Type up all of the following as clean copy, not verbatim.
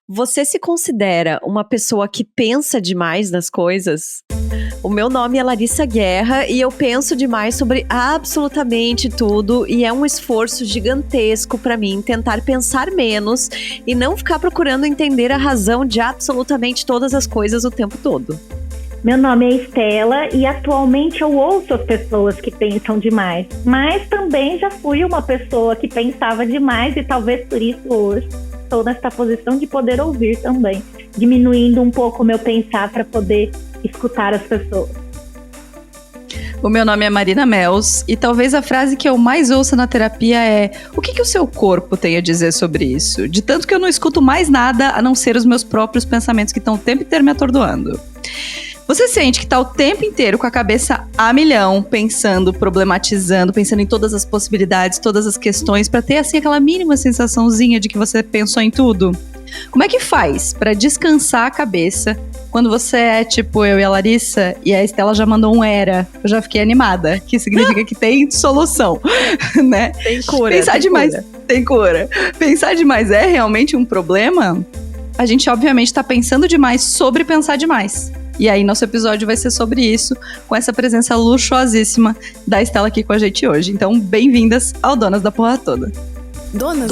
Você se considera uma pessoa que pensa demais nas coisas? O meu nome é Larissa Guerra e eu penso demais sobre absolutamente tudo e é um esforço gigantesco pra mim tentar pensar menos e não ficar procurando entender a razão de absolutamente todas as coisas o tempo todo. Meu nome é Estela e atualmente eu ouço as pessoas que pensam demais, mas também já fui uma pessoa que pensava demais e talvez por isso hoje estou nessa posição de poder ouvir também, diminuindo um pouco o meu pensar para poder escutar as pessoas. O meu nome é Marina Mels e talvez a frase que eu mais ouço na terapia é: o que o seu corpo tem a dizer sobre isso? De tanto que eu não escuto mais nada a não ser os meus próprios pensamentos que estão o tempo inteiro me atordoando. Você sente que tá o tempo inteiro com a cabeça a milhão, pensando, problematizando, pensando em todas as possibilidades, todas as questões, pra ter assim aquela mínima sensaçãozinha de que você pensou em tudo? Como é que faz pra descansar a cabeça quando você é tipo eu e a Larissa e a Estela já mandou um era? Eu já fiquei animada, que significa que tem solução, né? Tem cura. Pensar demais, tem cura. Pensar demais é realmente um problema? A gente obviamente tá pensando demais sobre pensar demais. E aí nosso episódio vai ser sobre isso, com essa presença luxuosíssima da Estela aqui com a gente hoje. Então, bem-vindas ao Donas da Porra Toda. Donas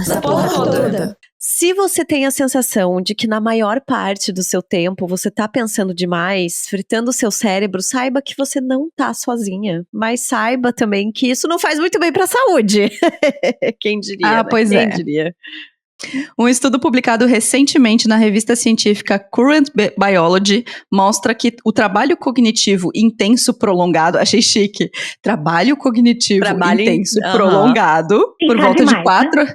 da porra toda. Se você tem a sensação de que na maior parte do seu tempo você tá pensando demais, fritando o seu cérebro, saiba que você não tá sozinha. Mas saiba também que isso não faz muito bem pra saúde. Quem diria, né? Pois Quem diria? Um estudo publicado recentemente na revista científica Current Biology mostra que o trabalho cognitivo intenso prolongado, achei chique, trabalho cognitivo intenso prolongado, por volta de 4,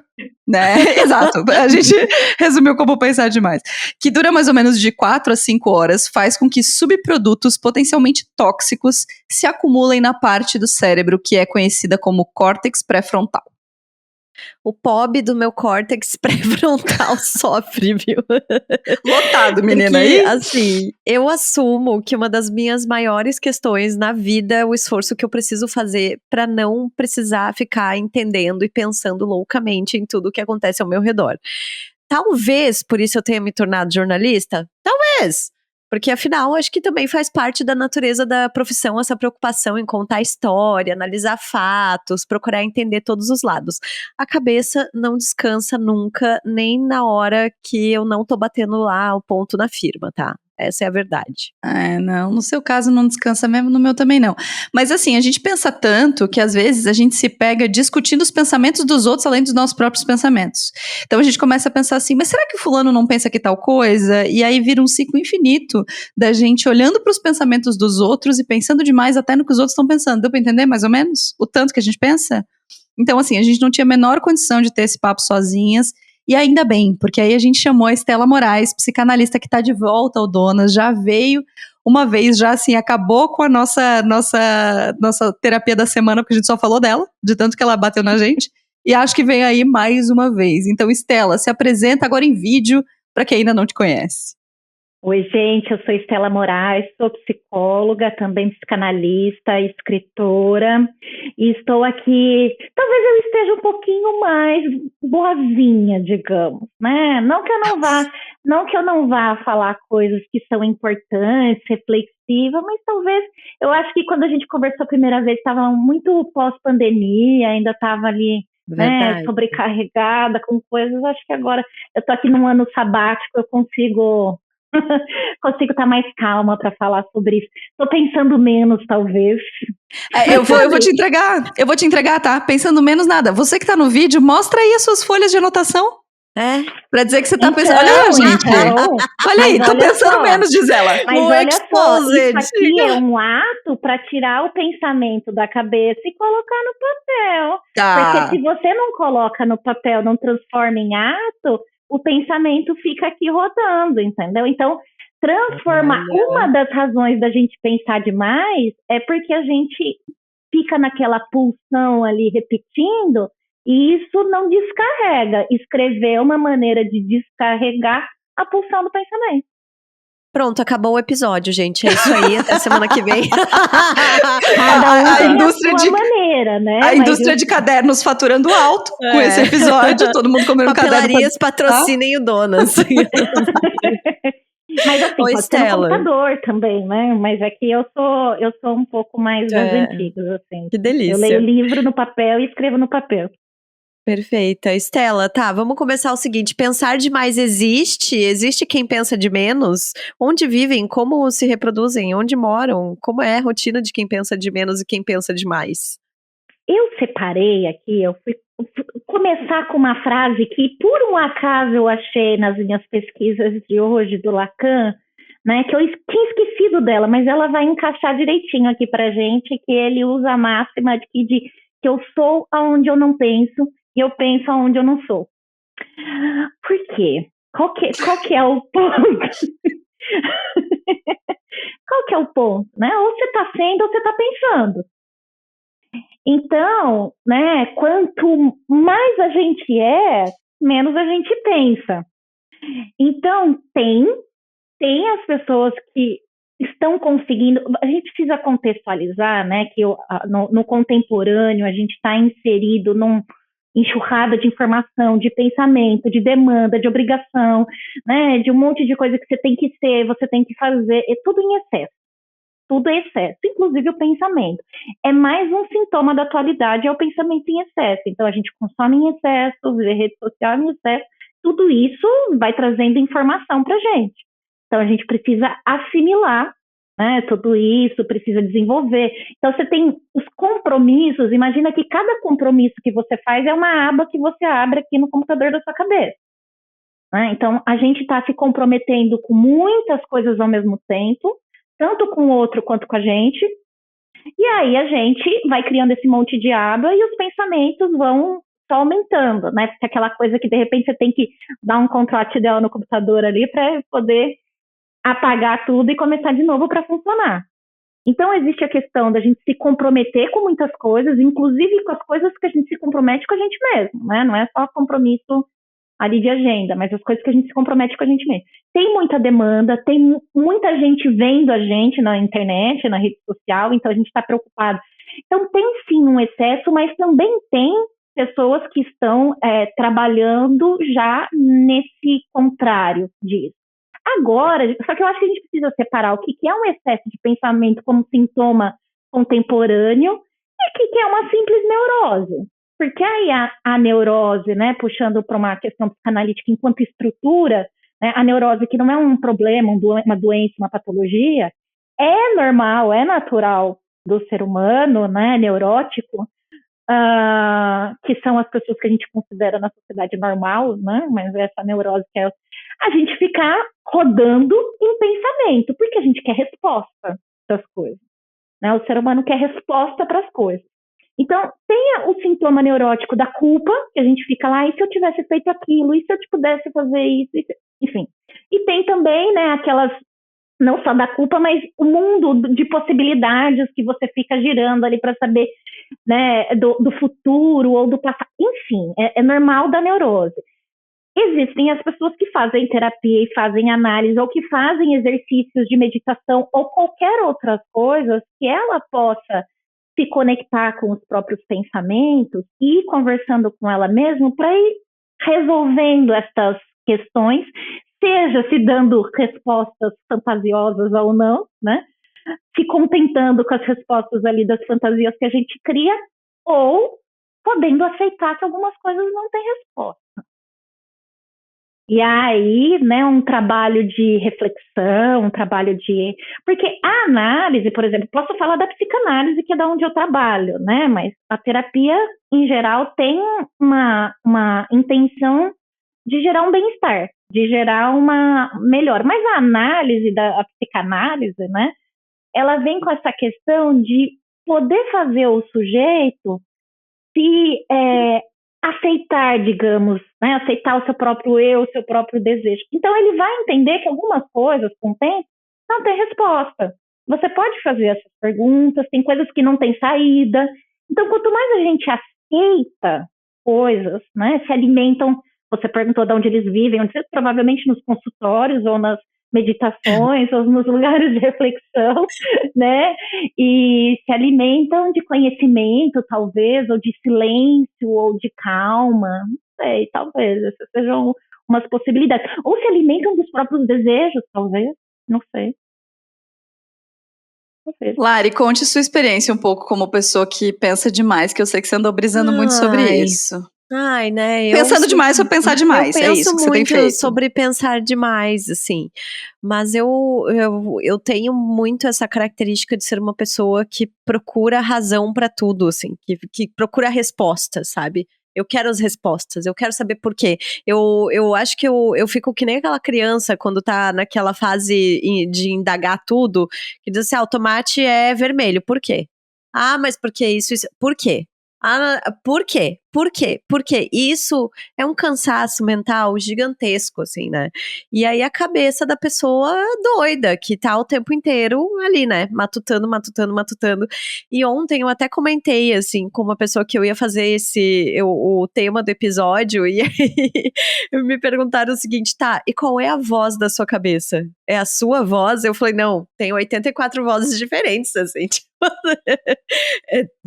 né? Exato, a gente resumiu como pensar demais, que dura mais ou menos de 4 a 5 horas, faz com que subprodutos potencialmente tóxicos se acumulem na parte do cérebro que é conhecida como córtex pré-frontal. O POB do meu córtex pré-frontal sofre, viu? Lotado, menina. Porque, aí. assim, eu assumo que uma das minhas maiores questões na vida é o esforço que eu preciso fazer pra não precisar ficar entendendo e pensando loucamente em tudo que acontece ao meu redor. Talvez por isso eu tenha me tornado jornalista? Talvez! Porque afinal, acho que também faz parte da natureza da profissão essa preocupação em contar história, analisar fatos, procurar entender todos os lados. A cabeça não descansa nunca, nem na hora que eu não tô batendo lá o ponto na firma, tá? Essa é a verdade. Não, no seu caso não descansa mesmo, no meu também não. Mas assim, a gente pensa tanto que às vezes a gente se pega discutindo os pensamentos dos outros além dos nossos próprios pensamentos. Então a gente começa a pensar assim, mas será que o fulano não pensa que tal coisa? E aí vira um ciclo infinito da gente olhando para os pensamentos dos outros e pensando demais até no que os outros estão pensando. Deu pra entender mais ou menos o tanto que a gente pensa? Então assim, a gente não tinha a menor condição de ter esse papo sozinhas. E ainda bem, porque aí a gente chamou a Estela Moraes, psicanalista que está de volta ao Donas, já veio uma vez, já assim, acabou com a nossa terapia da semana, porque a gente só falou dela, de tanto que ela bateu na gente, e acho que vem aí mais uma vez. Então, Estela, se apresenta agora em vídeo, para quem ainda não te conhece. Oi, gente, eu sou Estela Moraes, sou psicóloga, também psicanalista, escritora, e estou aqui, talvez eu esteja um pouquinho mais boazinha, digamos, né? Não que eu não vá falar coisas que são importantes, reflexivas, mas talvez, eu acho que quando a gente conversou a primeira vez, estava muito pós-pandemia, ainda estava ali, né, sobrecarregada com coisas. Acho que agora eu estou aqui num ano sabático, eu consigo estar mais calma para falar sobre isso. Tô pensando menos, talvez. Eu vou te entregar, tá? Pensando menos nada. Você que tá no vídeo, mostra aí as suas folhas de anotação. Pra dizer que você tá pensando. Olha, gente. Olha aí, tô pensando menos, diz ela. Mas olha só, isso aqui é um ato para tirar o pensamento da cabeça e colocar no papel. Porque se você não coloca no papel, não transforma em ato, o pensamento fica aqui rodando, entendeu? Então, transformar, uma das razões da gente pensar demais é porque a gente fica naquela pulsão ali repetindo e isso não descarrega. Escrever é uma maneira de descarregar a pulsão do pensamento. Pronto, acabou o episódio, gente. É isso aí, até semana que vem. Cada um tem a sua maneira, né? A indústria de cadernos faturando alto com esse episódio, todo mundo comendo um caderno. Papelarias patrocinem o Donas. Mas assim, Oi, pode ser no Stella. computador também, né? Mas aqui eu sou um pouco mais das antigas, assim. Que delícia. Eu leio livro no papel e escrevo no papel. Perfeita. Stella, tá, vamos começar o seguinte. Pensar demais existe? Existe quem pensa de menos? Onde vivem? Como se reproduzem? Onde moram? Como é a rotina de quem pensa de menos e quem pensa demais? Eu separei aqui, eu fui começar com uma frase que, por um acaso, eu achei nas minhas pesquisas de hoje do Lacan, né, que eu tinha esquecido dela, mas ela vai encaixar direitinho aqui pra gente, que ele usa a máxima de que eu sou aonde eu não penso e eu penso aonde eu não sou. Por quê? Qual que é o ponto? Qual que é o ponto, né? Ou você tá sendo ou você tá pensando. Então, né, quanto mais a gente é, menos a gente pensa. Então, tem as pessoas que estão conseguindo. A gente precisa contextualizar, né, que no contemporâneo a gente está inserido num enxurrada de informação, de pensamento, de demanda, de obrigação, né, de um monte de coisa que você tem que ser, você tem que fazer, é tudo em excesso. Tudo é excesso, inclusive o pensamento. É mais um sintoma da atualidade, é o pensamento em excesso. Então, a gente consome em excesso, vê rede social em excesso, tudo isso vai trazendo informação para a gente. Então, a gente precisa assimilar, né, tudo isso, precisa desenvolver. Então, você tem os compromissos, imagina que cada compromisso que você faz é uma aba que você abre aqui no computador da sua cabeça. Né? Então, a gente está se comprometendo com muitas coisas ao mesmo tempo, tanto com o outro quanto com a gente, e aí a gente vai criando esse monte de aba e os pensamentos vão só aumentando, né? Porque aquela coisa que de repente você tem que dar um contrato ideal no computador ali para poder apagar tudo e começar de novo para funcionar. Então existe a questão da gente se comprometer com muitas coisas, inclusive com as coisas que a gente se compromete com a gente mesmo, né? Não é só compromisso ali de agenda, mas as coisas que a gente se compromete com a gente mesmo. Tem muita demanda, tem muita gente vendo a gente na internet, na rede social, então a gente está preocupado. Então tem sim um excesso, mas também tem pessoas que estão trabalhando já nesse contrário disso. Agora, só que eu acho que a gente precisa separar o que é um excesso de pensamento como sintoma contemporâneo e o que é uma simples neurose. Porque aí a neurose, né, puxando para uma questão psicanalítica enquanto estrutura, né, a neurose que não é um problema, uma doença, uma patologia, é normal, é natural do ser humano, né, neurótico, que são as pessoas que a gente considera na sociedade normal, né, mas essa neurose que é a gente ficar rodando em pensamento, porque a gente quer resposta para as coisas. Né, o ser humano quer resposta para as coisas. Então, tem o sintoma neurótico da culpa, que a gente fica lá, e se eu tivesse feito aquilo, e se eu pudesse fazer isso, enfim. E tem também, né, aquelas, não só da culpa, mas o mundo de possibilidades que você fica girando ali para saber, né, do futuro ou do passado. Enfim, é normal da neurose. Existem as pessoas que fazem terapia e fazem análise, ou que fazem exercícios de meditação, ou qualquer outras coisas que ela possa se conectar com os próprios pensamentos e ir conversando com ela mesma para ir resolvendo estas questões, seja se dando respostas fantasiosas ou não, né? Se contentando com as respostas ali das fantasias que a gente cria, ou podendo aceitar que algumas coisas não têm resposta. E aí, né, um trabalho de reflexão, um trabalho de... Porque a análise, por exemplo, posso falar da psicanálise, que é da onde eu trabalho, né? Mas a terapia, em geral, tem uma intenção de gerar um bem-estar, de gerar uma melhora. Mas a análise, a psicanálise, né? Ela vem com essa questão de poder fazer o sujeito se... aceitar, digamos, né? Aceitar o seu próprio eu, o seu próprio desejo. Então, ele vai entender que algumas coisas, com o tempo, não tem resposta. Você pode fazer essas perguntas, tem coisas que não tem saída. Então, quanto mais a gente aceita coisas, né? Se alimentam, você perguntou de onde eles vivem, provavelmente nos consultórios ou nas meditações ou nos lugares de reflexão, né? E se alimentam de conhecimento, talvez, ou de silêncio, ou de calma, não sei, talvez, essas sejam umas possibilidades. Ou se alimentam dos próprios desejos, talvez, não sei. Lari, conte sua experiência um pouco como pessoa que pensa demais, que eu sei que você andou brisando muito sobre isso. Ai, né? Pensando demais ou pensar demais, é isso que você tem feito. Eu penso muito sobre pensar demais, assim. Mas eu tenho muito essa característica de ser uma pessoa que procura razão pra tudo, assim. Que procura respostas, sabe? Eu quero as respostas, eu quero saber por quê. Eu acho que eu fico que nem aquela criança quando tá naquela fase de indagar tudo, que diz assim, o tomate é vermelho, por quê? Ah, mas por que isso? Por quê? Ah, por quê? Por quê? Por quê? E isso é um cansaço mental gigantesco, assim, né? E aí a cabeça da pessoa doida, que tá o tempo inteiro ali, né? Matutando. E ontem eu até comentei, assim, com uma pessoa que eu ia fazer o tema do episódio, e aí me perguntaram o seguinte, tá, e qual é a voz da sua cabeça? É a sua voz? Eu falei, não, tem 84 vozes diferentes, assim,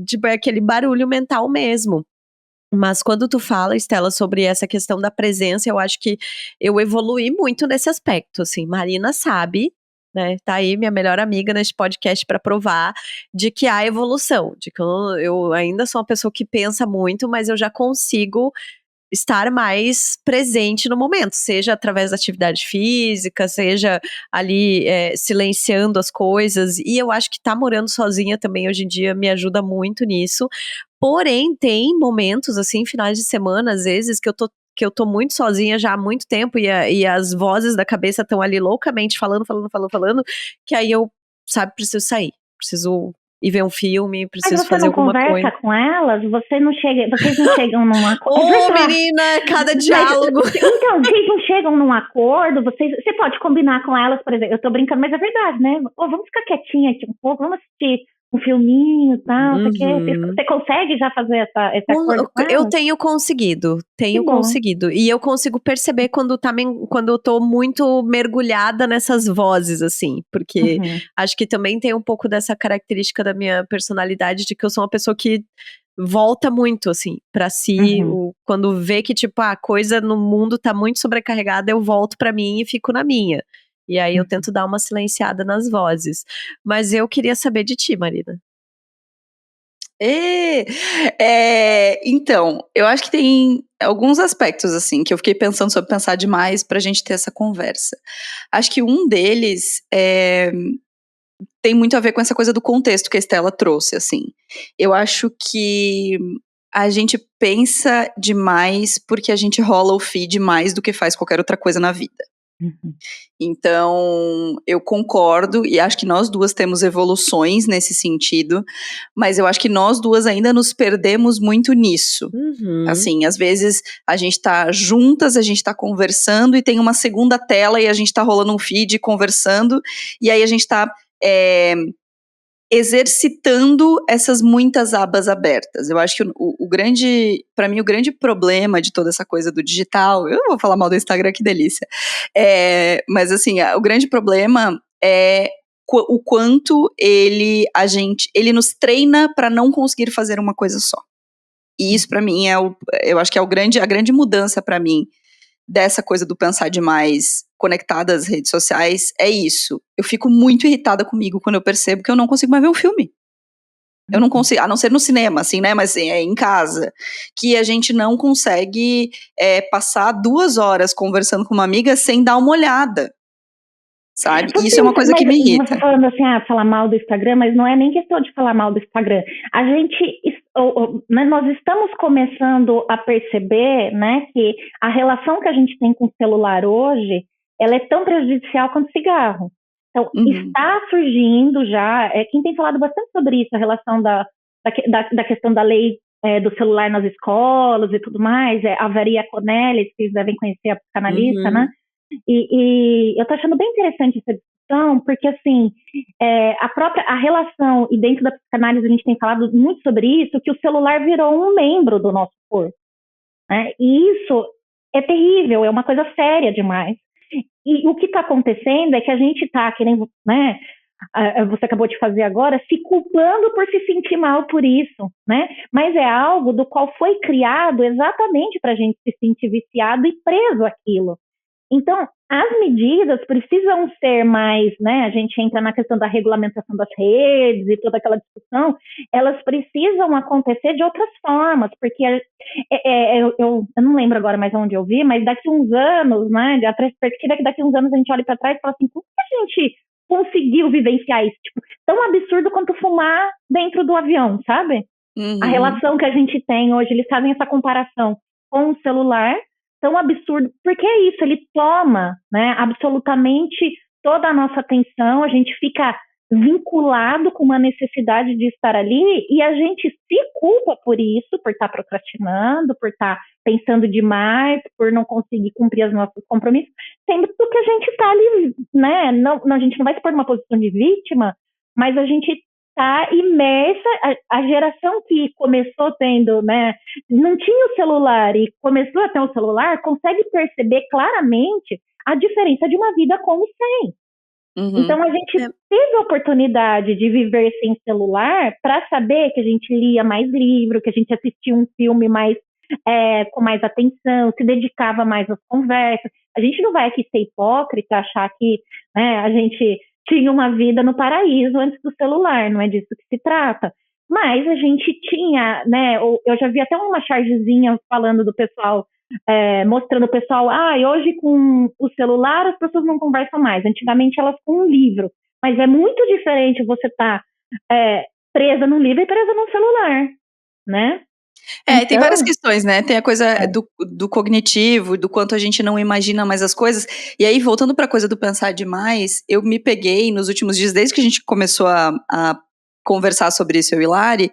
tipo, é aquele barulho mental mesmo. Mas quando tu fala, Estela, sobre essa questão da presença, eu acho que eu evoluí muito nesse aspecto, assim, Marina sabe, né, tá aí minha melhor amiga neste podcast para provar de que há evolução, de que eu ainda sou uma pessoa que pensa muito, mas eu já consigo estar mais presente no momento, seja através da atividade física, seja ali silenciando as coisas, e eu acho que tá morando sozinha também hoje em dia me ajuda muito nisso, porém tem momentos assim, finais de semana às vezes, que eu tô muito sozinha já há muito tempo e as vozes da cabeça estão ali loucamente falando, que aí eu, sabe, preciso sair, preciso ir ver um filme, Mas preciso você fazer não alguma conversa coisa. com elas? Vocês não chegam num acordo? Ô, menina, cada diálogo! Então, vocês não chegam num acordo? Você pode combinar com elas, por exemplo, eu tô brincando, mas é verdade, né? Vamos ficar quietinha aqui um pouco, vamos assistir um filminho e tal, você consegue já fazer esse acordo com elas? Eu tenho conseguido. E eu consigo perceber quando eu tô muito mergulhada nessas vozes, assim. Porque acho que também tem um pouco dessa característica da minha personalidade, de que eu sou uma pessoa que volta muito, assim, pra si. Quando vê que, tipo, a coisa no mundo tá muito sobrecarregada, eu volto pra mim e fico na minha. E aí eu tento dar uma silenciada nas vozes. Mas eu queria saber de ti, Marina. Então, eu acho que tem alguns aspectos, assim, que eu fiquei pensando sobre pensar demais pra gente ter essa conversa. Acho que um deles tem muito a ver com essa coisa do contexto que a Estela trouxe, assim. Eu acho que a gente pensa demais porque a gente rola o feed mais do que faz qualquer outra coisa na vida. Então, eu concordo e acho que nós duas temos evoluções nesse sentido, mas eu acho que nós duas ainda nos perdemos muito nisso. Assim, às vezes a gente tá juntas, a gente tá conversando e tem uma segunda tela e a gente tá rolando um feed conversando e aí a gente tá exercitando essas muitas abas abertas. Eu acho que para mim, o grande problema de toda essa coisa do digital, eu vou falar mal do Instagram, que delícia, mas assim, o grande problema é o quanto ele nos treina para não conseguir fazer uma coisa só. E isso para mim eu acho que é a grande mudança para mim dessa coisa do pensar demais conectada às redes sociais, é isso. Eu fico muito irritada comigo quando eu percebo que eu não consigo mais ver um filme. Eu não consigo, a não ser no cinema, assim, né, mas assim, em casa, que a gente não consegue passar 2 horas conversando com uma amiga sem dar uma olhada, sabe? Isso é uma coisa que me irrita. Você falando assim, falar mal do Instagram, mas não é nem questão de falar mal do Instagram. A gente, nós estamos começando a perceber, né, que a relação que a gente tem com o celular hoje, ela é tão prejudicial quanto cigarro. Então, está surgindo já, quem tem falado bastante sobre isso, a relação da questão da lei do celular nas escolas e tudo mais, a Varia Conelli, que vocês devem conhecer, a psicanalista, né? E eu tô achando bem interessante essa discussão, porque assim, a relação, e dentro da psicanálise a gente tem falado muito sobre isso, que o celular virou um membro do nosso corpo, né? E isso é terrível, é uma coisa séria demais. E o que está acontecendo é que a gente está, que nem, né, você acabou de fazer agora, se culpando por se sentir mal por isso, né? Mas é algo do qual foi criado exatamente para a gente se sentir viciado e preso àquilo. Então, as medidas precisam ser mais, né? A gente entra na questão da regulamentação das redes e toda aquela discussão, elas precisam acontecer de outras formas, porque eu não lembro agora mais onde eu vi, mas daqui uns anos, né? A perspectiva é que daqui uns anos a gente olha para trás e fala assim, como que a gente conseguiu vivenciar isso? Tipo, tão absurdo quanto fumar dentro do avião, sabe? A relação que a gente tem hoje, eles fazem essa comparação com o celular, tão absurdo, porque é isso, ele toma, né, absolutamente toda a nossa atenção, a gente fica vinculado com uma necessidade de estar ali e a gente se culpa por isso, por estar procrastinando, por estar pensando demais, por não conseguir cumprir os nossos compromissos, sendo que a gente está ali, né, não, a gente não vai se pôr numa posição de vítima, mas a gente está imersa, a geração que começou tendo, né, não tinha o celular e começou a ter o celular, consegue perceber claramente a diferença de uma vida com e sem. Então a gente teve a oportunidade de viver sem celular para saber que a gente lia mais livro, que a gente assistia um filme mais com mais atenção, se dedicava mais às conversas. A gente não vai aqui ser hipócrita, achar que, né, a gente tinha uma vida no paraíso antes do celular, não é disso que se trata. Mas a gente tinha, né, eu já vi até uma chargezinha falando do pessoal, mostrando o pessoal, hoje com o celular as pessoas não conversam mais, antigamente elas com um livro, mas é muito diferente você estar presa num livro e presa num celular, né? Então, tem várias questões, né? Tem a coisa do cognitivo, do quanto a gente não imagina mais as coisas. E aí, voltando para a coisa do pensar demais, eu me peguei nos últimos dias, desde que a gente começou a conversar sobre isso, eu e Lari,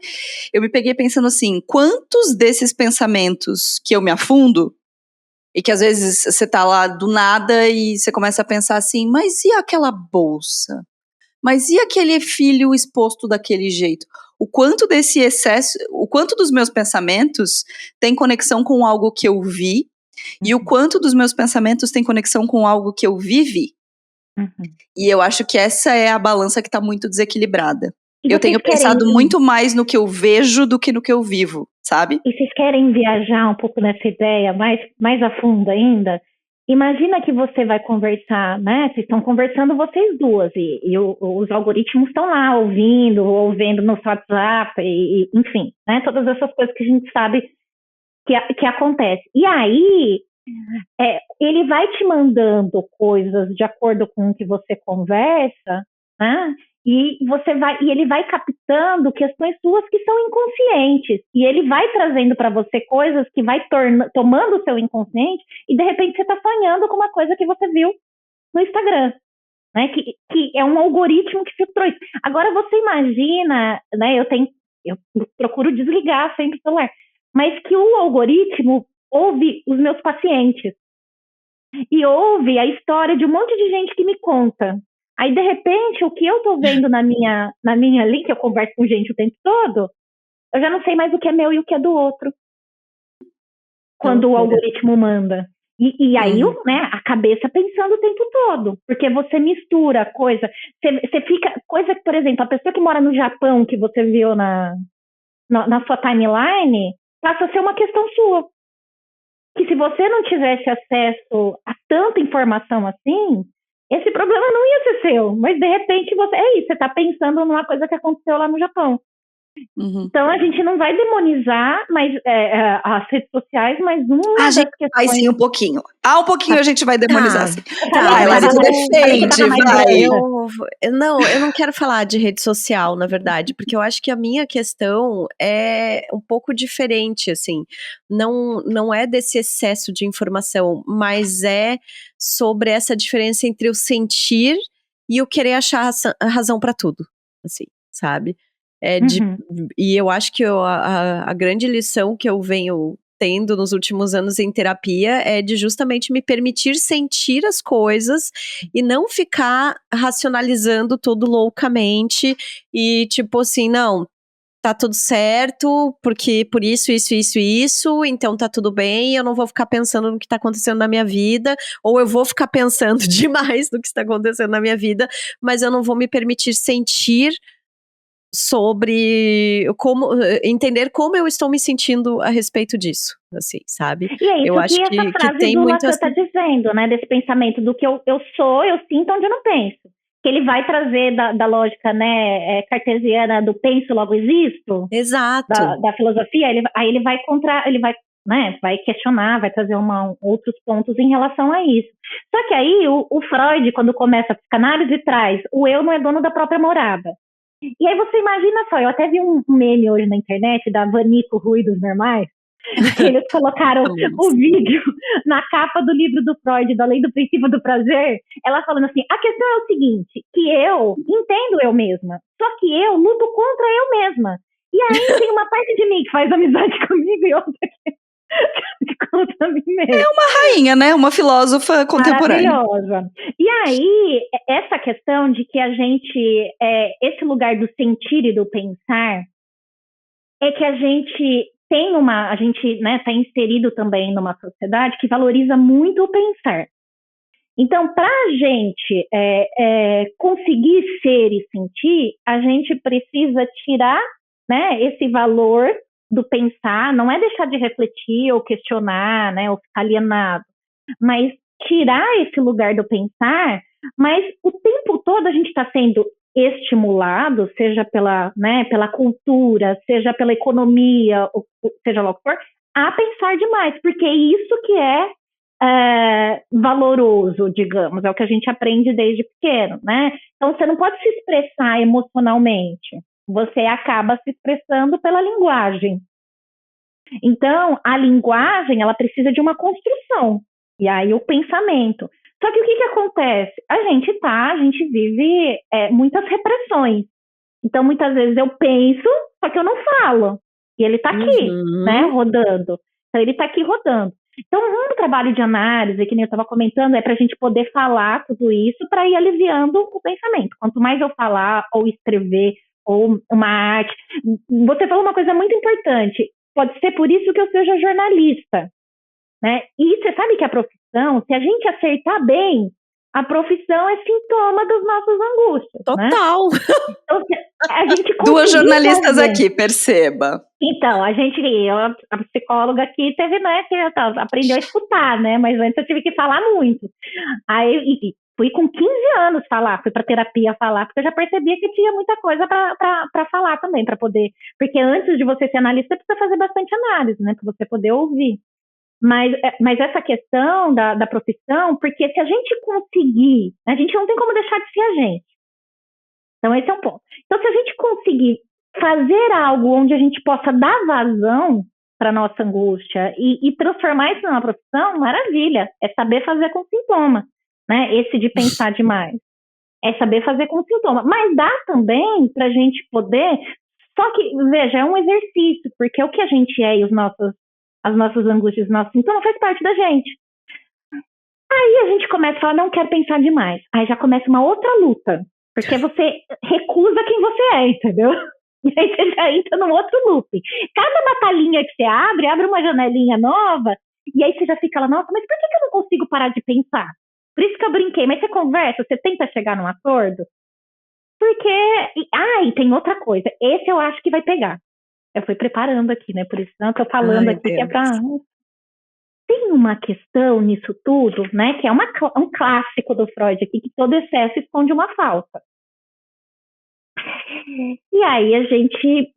eu me peguei pensando assim, quantos desses pensamentos que eu me afundo, e que às vezes você tá lá do nada e você começa a pensar assim, mas e aquela bolsa? Mas e aquele filho exposto daquele jeito? O quanto desse excesso, o quanto dos meus pensamentos tem conexão com algo que eu vi, e o quanto dos meus pensamentos tem conexão com algo que eu vivi. E eu acho que essa é a balança que tá muito desequilibrada. Eu tenho pensado muito mais no que eu vejo do que no que eu vivo, sabe? E vocês querem viajar um pouco nessa ideia mais a fundo ainda? Imagina que você vai conversar, né? Vocês estão conversando vocês duas e os algoritmos estão lá ouvindo ou vendo no WhatsApp, enfim, né? Todas essas coisas que a gente sabe que acontece. E aí, ele vai te mandando coisas de acordo com o que você conversa, né? E ele vai captando questões suas que são inconscientes. E ele vai trazendo para você coisas que vai tomando o seu inconsciente e de repente você está sonhando com uma coisa que você viu no Instagram, né? Que é um algoritmo que filtrou isso. Agora você imagina, né? Eu procuro desligar sempre o celular, mas que o algoritmo ouve os meus pacientes e ouve a história de um monte de gente que me conta. Aí, de repente, o que eu tô vendo na minha linha, que eu converso com gente o tempo todo, eu já não sei mais o que é meu e o que é do outro. Quando o algoritmo manda. E aí, né, a cabeça pensando o tempo todo. Porque você mistura coisa. Você fica... Coisa que, por exemplo, a pessoa que mora no Japão, que você viu na sua timeline, passa a ser uma questão sua. Que se você não tivesse acesso a tanta informação assim... Esse problema não ia ser seu, mas de repente você está pensando numa coisa que aconteceu lá no Japão. Então a gente não vai demonizar as redes sociais, mas uma a gente questões... vai sim um pouquinho. Um pouquinho a gente vai demonizar. Sim. Vai, Larissa, defende, vai. Eu não quero falar de rede social, na verdade, porque eu acho que a minha questão é um pouco diferente, assim. Não é desse excesso de informação, mas é sobre essa diferença entre o sentir e o querer achar razão para tudo, assim, sabe? E eu acho que a grande lição que eu venho tendo nos últimos anos em terapia é de justamente me permitir sentir as coisas e não ficar racionalizando tudo loucamente e tipo assim, não, tá tudo certo, porque por isso, então tá tudo bem, eu não vou ficar pensando no que tá acontecendo na minha vida, ou eu vou ficar pensando demais no que está acontecendo na minha vida, mas eu não vou me permitir sentir sobre entender como eu estou me sentindo a respeito disso, assim, sabe? E é Eu isso acho que essa que frase tem do muito Lacan essa... está dizendo, né? Desse pensamento do que eu sou, eu sinto onde eu não penso. Que ele vai trazer da lógica, né, cartesiana do penso, logo existo, Exato. da filosofia, aí ele vai né, vai questionar, vai trazer outros pontos em relação a isso. Só que aí o Freud, quando começa a psicanálise, traz o eu não é dono da própria morada. E aí você imagina só, eu até vi um meme hoje na internet da Vanico Ruídos Normais, que eles colocaram o vídeo na capa do livro do Freud, da Lei do Princípio do Prazer, ela falando assim, a questão é o seguinte, que eu entendo eu mesma, só que eu luto contra eu mesma. E aí tem uma parte de mim que faz amizade comigo e outra que contra mim mesma. Rainha, né? Uma filósofa contemporânea. Maravilhosa. E aí, essa questão de que a gente, esse lugar do sentir e do pensar, é que a gente né, está inserido também numa sociedade que valoriza muito o pensar. Então, para a gente conseguir ser e sentir, a gente precisa tirar, né, esse valor do pensar, não é deixar de refletir ou questionar, né, ou ficar alienado, mas tirar esse lugar do pensar, mas o tempo todo a gente está sendo estimulado, seja pela cultura, seja pela economia, ou seja lá o que for, a pensar demais, porque é isso que é valoroso, digamos, é o que a gente aprende desde pequeno, né? Então você não pode se expressar emocionalmente, você acaba se expressando pela linguagem. Então, a linguagem, ela precisa de uma construção, e aí o pensamento. Só que o que acontece? A gente vive muitas repressões. Então, muitas vezes eu penso, só que eu não falo. E ele está aqui, né, rodando. Então, ele está aqui rodando. Então, um trabalho de análise, que nem eu estava comentando, é para a gente poder falar tudo isso para ir aliviando o pensamento. Quanto mais eu falar, ou escrever, ou uma arte. Você falou uma coisa muito importante. Pode ser por isso que eu seja jornalista, né? E você sabe que a profissão, se a gente acertar bem, a profissão é sintoma das nossas angústias. Total! Né? Então, a gente Duas jornalistas aqui, perceba. Então, a psicóloga aqui teve, né, que aprendeu a escutar, né? Mas antes eu tive que falar muito. Aí fui com 15 anos falar, fui para terapia falar, porque eu já percebia que tinha muita coisa para falar também, para poder. Porque antes de você ser analista, você precisa fazer bastante análise, né? Para você poder ouvir. Mas essa questão da profissão, porque se a gente conseguir, a gente não tem como deixar de ser a gente. Então, esse é um ponto. Então, se a gente conseguir fazer algo onde a gente possa dar vazão para a nossa angústia e transformar isso numa profissão, maravilha. É saber fazer com sintoma, né? Esse de pensar demais. É saber fazer com sintoma. Mas dá também para a gente poder... Só que, veja, é um exercício, porque o que a gente é e as nossas angústias, os nossos sintomas faz parte da gente. Aí a gente começa a falar, não quero pensar demais. Aí já começa uma outra luta. Porque você recusa quem você é, entendeu? E aí você já entra num outro loop. Cada batalhinha que você abre uma janelinha nova, e aí você já fica lá, nossa, mas por que eu não consigo parar de pensar? Por isso que eu brinquei, mas você conversa, você tenta chegar num acordo? Porque, e tem outra coisa, esse eu acho que vai pegar. Eu fui preparando aqui, né, por isso não que eu falando aqui, Deus. Que é pra... Tem uma questão nisso tudo, né, que é um clássico do Freud aqui, que todo excesso esconde uma falta. E aí a gente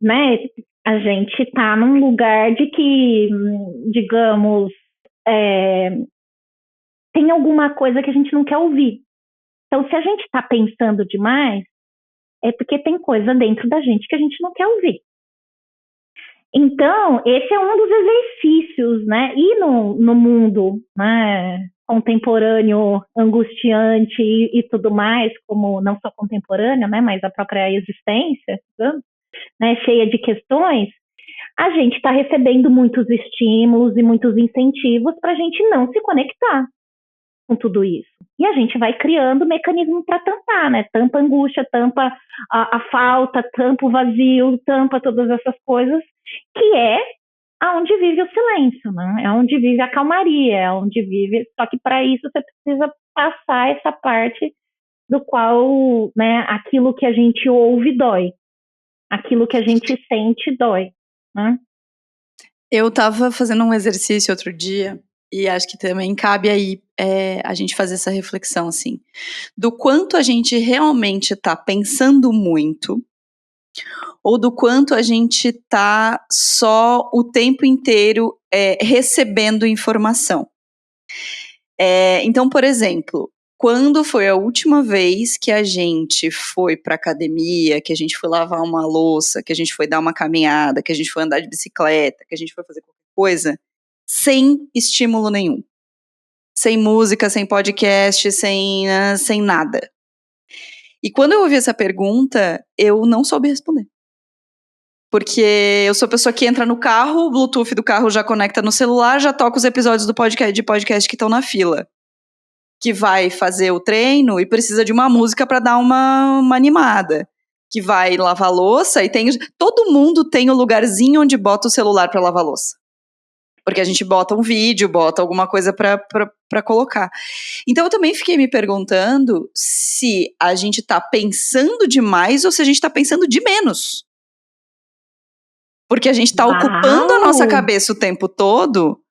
tá num lugar de que, digamos, tem alguma coisa que a gente não quer ouvir. Então, se a gente tá pensando demais, é porque tem coisa dentro da gente que a gente não quer ouvir. Então, esse é um dos exercícios, né? E no mundo, né, contemporâneo, angustiante e tudo mais, como não só contemporâneo, né, mas a própria existência, né, cheia de questões, a gente está recebendo muitos estímulos e muitos incentivos para a gente não se conectar. com tudo isso. E a gente vai criando mecanismo para tampar, né? Tampa a angústia, tampa a falta, tampa o vazio, tampa todas essas coisas, que é aonde vive o silêncio, né? É onde vive a calmaria, é onde vive... Só que para isso você precisa passar essa parte do qual, né, aquilo que a gente ouve dói. Aquilo que a gente sente dói, né? Eu tava fazendo um exercício outro dia, e acho que também cabe aí a gente fazer essa reflexão, assim, do quanto a gente realmente tá pensando muito, ou do quanto a gente tá só o tempo inteiro recebendo informação. Então, por exemplo, quando foi a última vez que a gente foi pra academia, que a gente foi lavar uma louça, que a gente foi dar uma caminhada, que a gente foi andar de bicicleta, que a gente foi fazer qualquer coisa, sem estímulo nenhum? Sem música, sem podcast, sem nada. E quando eu ouvi essa pergunta, eu não soube responder. Porque eu sou a pessoa que entra no carro, o Bluetooth do carro já conecta no celular, já toca os episódios de podcast que estão na fila. Que vai fazer o treino e precisa de uma música para dar uma animada. Que vai lavar louça e tem... Todo mundo tem o lugarzinho onde bota o celular para lavar louça. Porque a gente bota um vídeo, bota alguma coisa para colocar. Então eu também fiquei me perguntando se a gente tá pensando demais ou se a gente tá pensando de menos. Porque a gente tá ocupando a nossa cabeça o tempo todo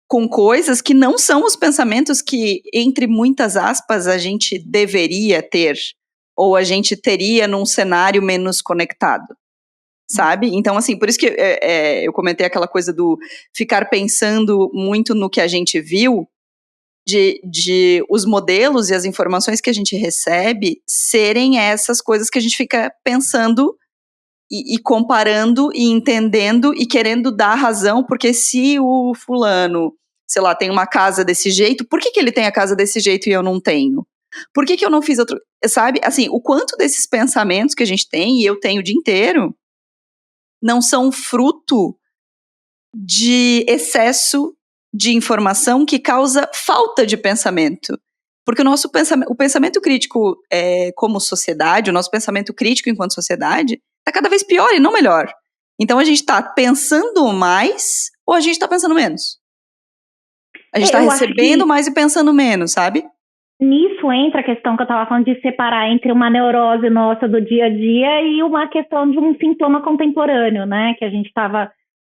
com coisas que não são os pensamentos que, entre muitas aspas, a gente deveria ter, ou a gente teria num cenário menos conectado, sabe? Então, assim, por isso que eu comentei aquela coisa do ficar pensando muito no que a gente viu, de os modelos e as informações que a gente recebe serem essas coisas que a gente fica pensando e comparando e entendendo e querendo dar razão, porque se o fulano, sei lá, tem uma casa desse jeito, por que ele tem a casa desse jeito e eu não tenho? Por que eu não fiz outro, sabe? Assim, o quanto desses pensamentos que a gente tem, e eu tenho o dia inteiro, não são fruto de excesso de informação que causa falta de pensamento. Porque o pensamento crítico como sociedade, o nosso pensamento crítico enquanto sociedade, está cada vez pior e não melhor. Então a gente está pensando mais ou a gente está pensando menos? A gente está recebendo mais e pensando menos, sabe? Nisso entra a questão que eu estava falando de separar entre uma neurose nossa do dia a dia e uma questão de um sintoma contemporâneo, né? Que a gente estava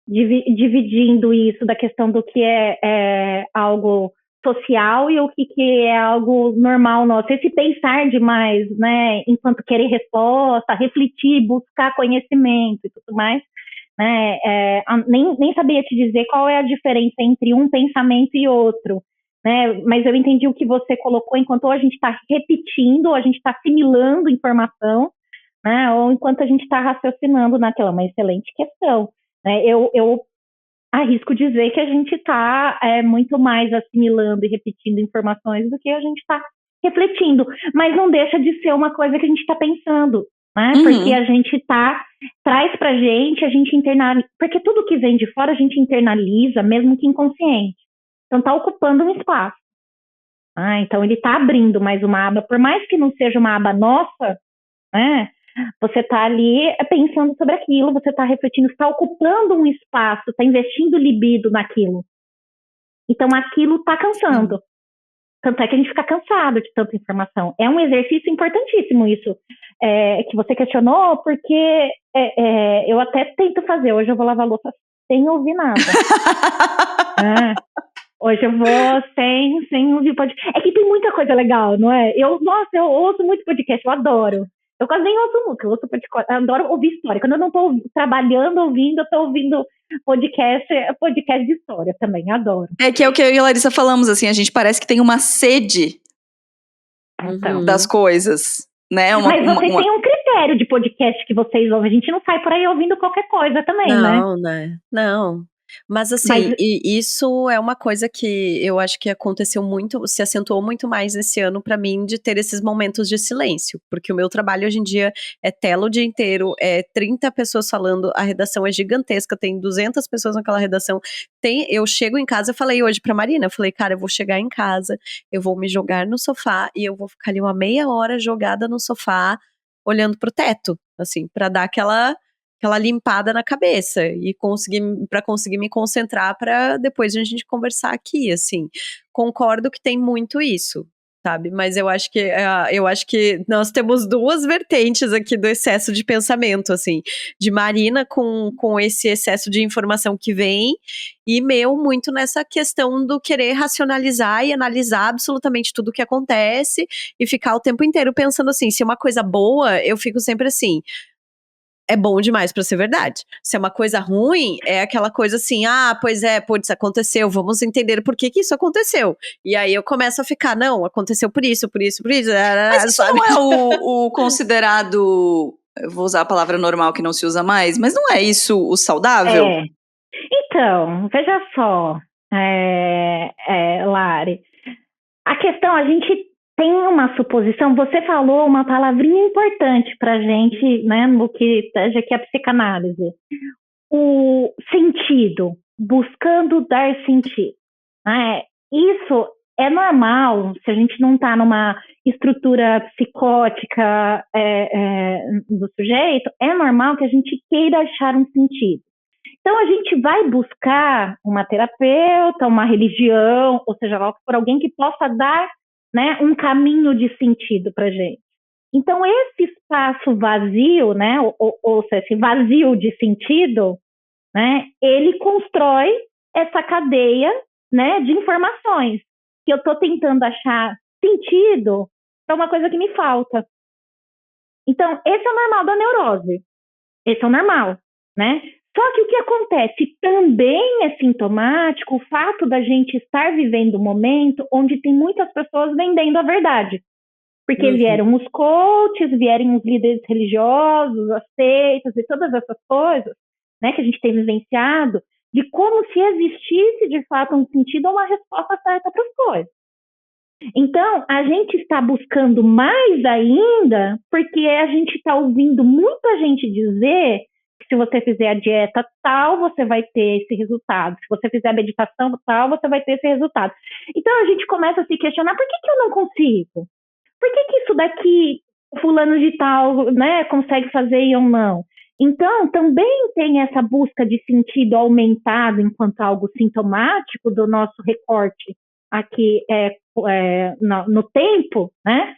dividindo isso da questão do que é algo social e o que é algo normal nosso. Esse pensar demais, né, enquanto querer resposta, refletir, buscar conhecimento e tudo mais, né, nem sabia te dizer qual é a diferença entre um pensamento e outro, né, mas eu entendi o que você colocou enquanto ou a gente está repetindo, ou a gente está assimilando informação, né, ou enquanto a gente está raciocinando naquela, uma excelente questão. Eu arrisco dizer que a gente está muito mais assimilando e repetindo informações do que a gente está refletindo, mas não deixa de ser uma coisa que a gente está pensando, né? Uhum. Porque a gente traz pra gente, a gente internaliza, porque tudo que vem de fora a gente internaliza, mesmo que inconsciente. Então está ocupando um espaço. Então ele está abrindo mais uma aba, por mais que não seja uma aba nossa, né? Você está ali pensando sobre aquilo, você está refletindo, está ocupando um espaço, está investindo libido naquilo. Então aquilo está cansando. Tanto é que a gente fica cansado de tanta informação. É um exercício importantíssimo isso que você questionou, porque eu até tento fazer. Hoje eu vou lavar louça sem ouvir nada. Hoje eu vou sem ouvir podcast. É que tem muita coisa legal, não é? Eu ouço muito podcast, eu adoro. Eu quase nem ouço música, eu ouço podcast, eu adoro ouvir história. Quando eu não estou trabalhando, ouvindo, eu estou ouvindo podcast de história também, adoro. Que é o que eu e a Larissa falamos, assim, a gente parece que tem uma sede das coisas, né? Mas vocês têm um critério de podcast que vocês ouvem, a gente não sai por aí ouvindo qualquer coisa também, né? Não. Mas assim, Mas e isso é uma coisa que eu acho que aconteceu muito, se acentuou muito mais esse ano pra mim, de ter esses momentos de silêncio, porque o meu trabalho hoje em dia é tela o dia inteiro, é 30 pessoas falando, a redação é gigantesca, tem 200 pessoas naquela redação, eu chego em casa, eu falei hoje pra Marina, eu falei, cara, eu vou chegar em casa, eu vou me jogar no sofá e eu vou ficar ali uma meia hora jogada no sofá, olhando pro teto, assim, pra dar aquela limpada na cabeça e para conseguir me concentrar para depois a gente conversar aqui, assim. Concordo que tem muito isso, sabe? Mas eu acho que nós temos duas vertentes aqui do excesso de pensamento, assim, de Marina com esse excesso de informação que vem e meu muito nessa questão do querer racionalizar e analisar absolutamente tudo o que acontece e ficar o tempo inteiro pensando assim, se é uma coisa boa, eu fico sempre assim, é bom demais pra ser verdade. Se é uma coisa ruim, é aquela coisa assim, pois é, putz, aconteceu, vamos entender por que isso aconteceu. E aí eu começo a ficar, não, aconteceu por isso, Mas isso sabe? não é o considerado, eu vou usar a palavra normal que não se usa mais, mas não é isso o saudável? Então, veja só, Lari, a questão, a gente tem uma suposição, você falou uma palavrinha importante pra gente, né, no que seja aqui a psicanálise, o sentido, buscando dar sentido, né? Isso é normal, se a gente não está numa estrutura psicótica do sujeito, é normal que a gente queira achar um sentido. Então a gente vai buscar uma terapeuta, uma religião, ou seja lá por alguém que possa dar, né, um caminho de sentido para gente. Então esse espaço vazio, né, ou seja, esse vazio de sentido, né, ele constrói essa cadeia, né, de informações que eu estou tentando achar sentido para uma coisa que me falta. Então esse é o normal da neurose. Esse é o normal, né? Só que o que acontece também é sintomático o fato da gente estar vivendo um momento onde tem muitas pessoas vendendo a verdade. Porque vieram os coaches, vieram os líderes religiosos, as seitas e todas essas coisas, né, que a gente tem vivenciado, de como se existisse de fato um sentido ou uma resposta certa para as coisas. Então, a gente está buscando mais ainda, porque a gente está ouvindo muita gente dizer que se você fizer a dieta tal, você vai ter esse resultado. Se você fizer a meditação tal, você vai ter esse resultado. Então, a gente começa a se questionar, por que eu não consigo? Por que isso daqui, fulano de tal, né, consegue fazer e eu não? Então, também tem essa busca de sentido aumentado enquanto algo sintomático do nosso recorte aqui no tempo, né?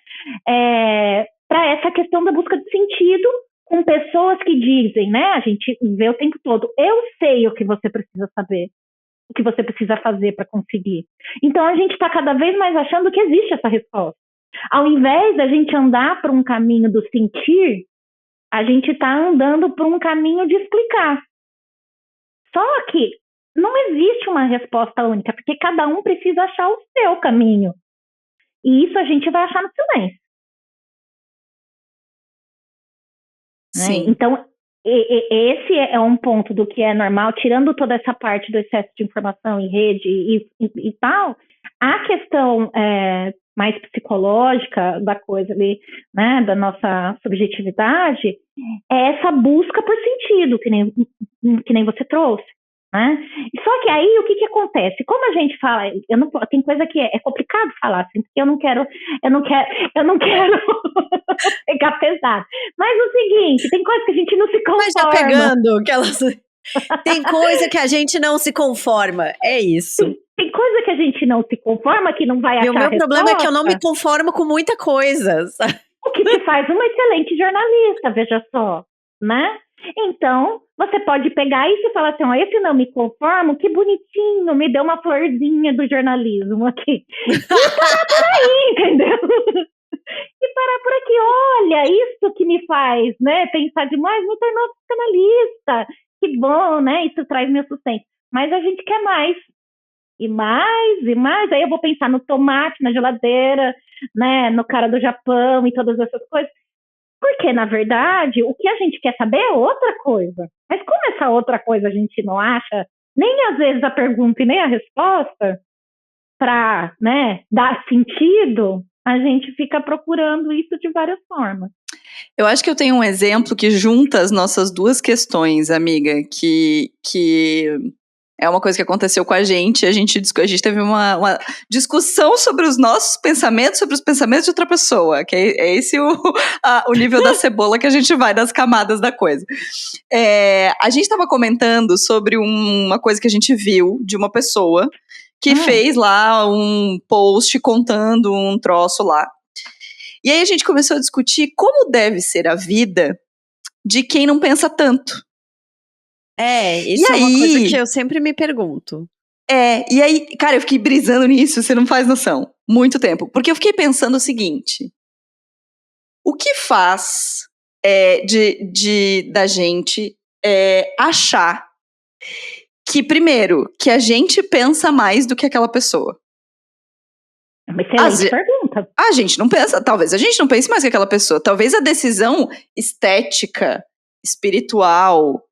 Para essa questão da busca de sentido com pessoas que dizem, né? A gente vê o tempo todo, eu sei o que você precisa saber, o que você precisa fazer para conseguir. Então, a gente está cada vez mais achando que existe essa resposta. Ao invés da gente andar por um caminho do sentir, a gente está andando por um caminho de explicar. Só que não existe uma resposta única, porque cada um precisa achar o seu caminho. E isso a gente vai achar no silêncio. Sim. Né? Então, esse é um ponto do que é normal, tirando toda essa parte do excesso de informação em rede e tal, a questão mais psicológica da coisa ali, né, da nossa subjetividade, é essa busca por sentido, que nem você trouxe. Né? Só que aí o que acontece? Como a gente fala, tem coisa que é complicado falar, assim, porque eu não quero pegar pesado. Mas o seguinte, tem coisa que a gente não se conforma. Mas já pegando, tem coisa que a gente não se conforma, é isso. Tem coisa que a gente não se conforma, que não vai achar. E o meu problema é que eu não me conformo com muita coisa. O que te faz uma excelente jornalista, veja só, né? Então, você pode pegar isso e falar assim, esse não me conformo, que bonitinho, me deu uma florzinha do jornalismo aqui. E parar por aí, entendeu? E parar por aqui, olha, isso que me faz, né, pensar demais, me tornou psicanalista. Que bom, né? Isso traz meu sustento. Mas a gente quer mais. E mais. Aí eu vou pensar no tomate, na geladeira, né, no cara do Japão e todas essas coisas. Porque, na verdade, o que a gente quer saber é outra coisa. Mas como essa outra coisa a gente não acha nem às vezes a pergunta e nem a resposta, para, né, dar sentido, a gente fica procurando isso de várias formas. Eu acho que eu tenho um exemplo que junta as nossas duas questões, amiga, que é uma coisa que aconteceu com a gente. A gente teve uma discussão sobre os nossos pensamentos, sobre os pensamentos de outra pessoa, que é esse o nível da cebola que a gente vai das camadas da coisa. A gente estava comentando sobre uma coisa que a gente viu de uma pessoa que fez lá um post contando um troço lá. E aí a gente começou a discutir como deve ser a vida de quem não pensa tanto. Isso é uma coisa que eu sempre me pergunto. E aí, cara, eu fiquei brisando nisso, você não faz noção. Muito tempo. Porque eu fiquei pensando o seguinte: o que faz da gente achar que, primeiro, que a gente pensa mais do que aquela pessoa? É uma excelente pergunta. A gente não pensa, talvez a gente não pense mais que aquela pessoa. Talvez a decisão estética, espiritual,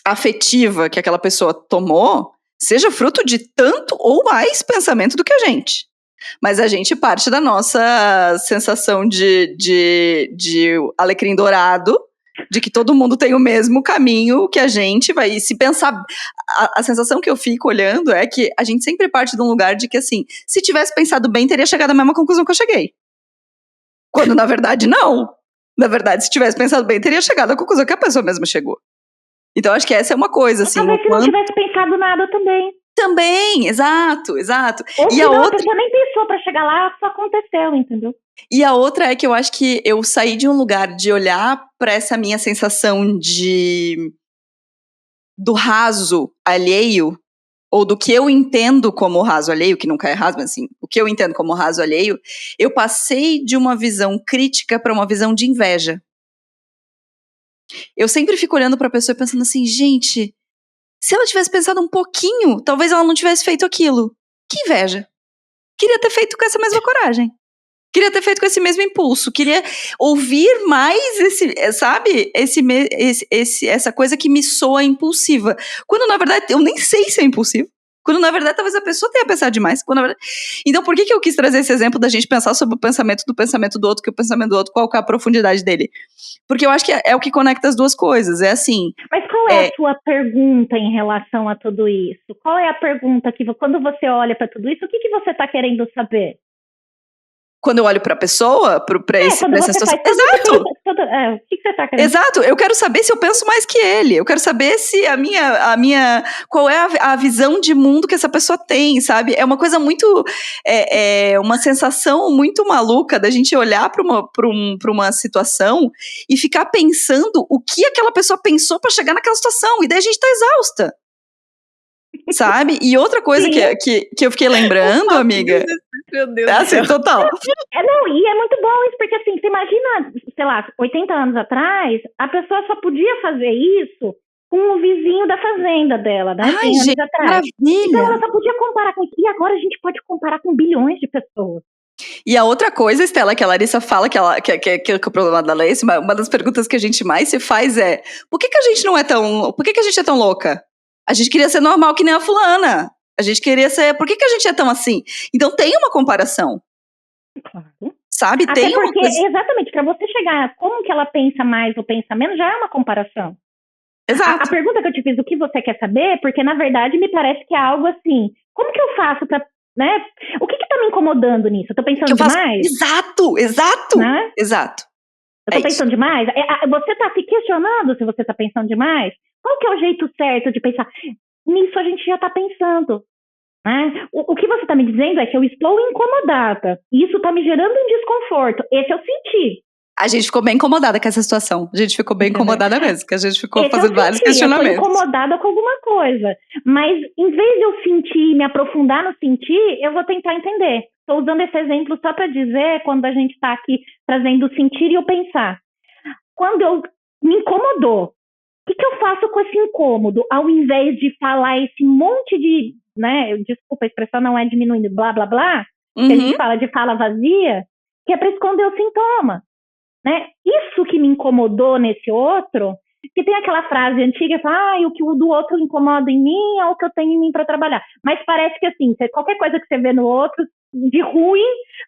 afetiva que aquela pessoa tomou seja fruto de tanto ou mais pensamento do que a gente. Mas a gente parte da nossa sensação de alecrim dourado, de que todo mundo tem o mesmo caminho que a gente vai. Se pensar, a sensação que eu fico olhando é que a gente sempre parte de um lugar de que, assim, se tivesse pensado bem, teria chegado à mesma conclusão que eu cheguei. Quando, na verdade, não. Na verdade, se tivesse pensado bem, teria chegado à conclusão que a pessoa mesma chegou. Então, acho que essa é uma coisa, assim. Talvez se não tivesse pensado nada também. Também, exato. Ou se a pessoa nem pensou pra chegar lá, só aconteceu, entendeu? E a outra é que eu acho que eu saí de um lugar de olhar pra essa minha sensação do raso alheio, ou do que eu entendo como raso alheio, que nunca é raso, mas assim, o que eu entendo como raso alheio, eu passei de uma visão crítica para uma visão de inveja. Eu sempre fico olhando pra pessoa e pensando assim, gente, se ela tivesse pensado um pouquinho, talvez ela não tivesse feito aquilo. Que inveja. Queria ter feito com essa mesma coragem. Queria ter feito com esse mesmo impulso. Queria ouvir mais essa coisa que me soa impulsiva. Quando, na verdade, eu nem sei se é impulsivo. Quando, na verdade, talvez a pessoa tenha pensado demais. Então, por que eu quis trazer esse exemplo da gente pensar sobre o pensamento do outro, que o pensamento do outro, qual que é a profundidade dele? Porque eu acho que é o que conecta as duas coisas. É assim... Mas qual é a sua pergunta em relação a tudo isso? Qual é a pergunta que, quando você olha para tudo isso, o que você está querendo saber? Quando eu olho pra pessoa, pra essa situação. Exato! O que você tá querendo? Exato, eu quero saber se eu penso mais que ele. Eu quero saber se qual é a visão de mundo que essa pessoa tem, sabe? É uma coisa muito, uma sensação muito maluca da gente olhar pra uma situação e ficar pensando o que aquela pessoa pensou pra chegar naquela situação. E daí a gente tá exausta. Sabe? E outra coisa que eu fiquei lembrando, amiga. Meu Deus do céu. Total. Não, e é muito bom isso, porque assim, você imagina, sei lá, 80 anos atrás, a pessoa só podia fazer isso com o vizinho da fazenda dela, né? Ai, gente, maravilha! Então ela só podia comparar com isso. E agora a gente pode comparar com bilhões de pessoas. E a outra coisa, Estela, que a Larissa fala que o problema dela é esse, uma das perguntas que a gente mais se faz é: por que a gente é tão louca? A gente queria ser normal que nem a fulana. A gente queria ser... Por que a gente é tão assim? Então tem uma comparação. Claro. Sabe? Até tem porque, uma coisa... exatamente, para você chegar como que ela pensa mais ou pensa menos, já é uma comparação. Exato. A pergunta que eu te fiz, o que você quer saber, porque na verdade me parece que é algo assim, como que eu faço pra, né? O que tá me incomodando nisso? Eu tô pensando demais? Exato! Né? Exato. Eu tô pensando demais? Você tá se questionando se você tá pensando demais? Qual que é o jeito certo de pensar? Nisso a gente já tá pensando. Né? O que você tá me dizendo é que eu estou incomodada. E isso tá me gerando um desconforto. Esse eu senti. A gente ficou bem incomodada com essa situação. A gente ficou bem incomodada mesmo, que a gente ficou fazendo vários questionamentos. Eu tô incomodada com alguma coisa. Mas em vez de eu sentir, me aprofundar no sentir, eu vou tentar entender. Estou usando esse exemplo só para dizer, quando a gente está aqui trazendo o sentir e o pensar. Quando eu me incomodou, o que eu faço com esse incômodo? Ao invés de falar esse monte de, né, desculpa, a expressão não é diminuindo, blá, blá, blá, que a gente fala de fala vazia, que é para esconder o sintoma. Né? Isso que me incomodou nesse outro, que tem aquela frase antiga, fala, o que o do outro incomoda em mim é o que eu tenho em mim para trabalhar. Mas parece que assim, qualquer coisa que você vê no outro, de ruim,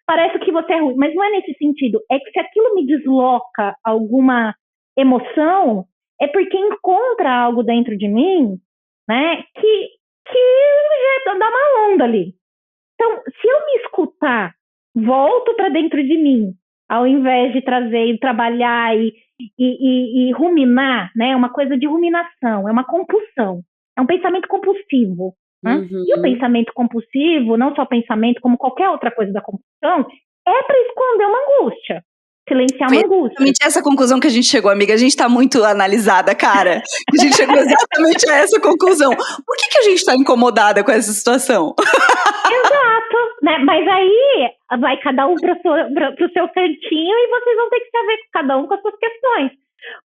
parece que você é ruim. Mas não é nesse sentido. É que se aquilo me desloca alguma emoção, é porque encontra algo dentro de mim, né, que dá uma onda ali. Então, se eu me escutar, volto para dentro de mim, ao invés de trazer e trabalhar e ruminar, né? É uma coisa de ruminação, é uma compulsão, é um pensamento compulsivo. Né? E o pensamento compulsivo, não só o pensamento, como qualquer outra coisa da compulsão, é para esconder uma angústia, silenciar uma angústia. Exatamente essa conclusão que a gente chegou, amiga. A gente tá muito analisada, cara. A gente chegou exatamente a essa conclusão. Por que a gente tá incomodada com essa situação? Exato, né? Mas aí vai cada um pro seu cantinho e vocês vão ter que saber cada um com as suas questões.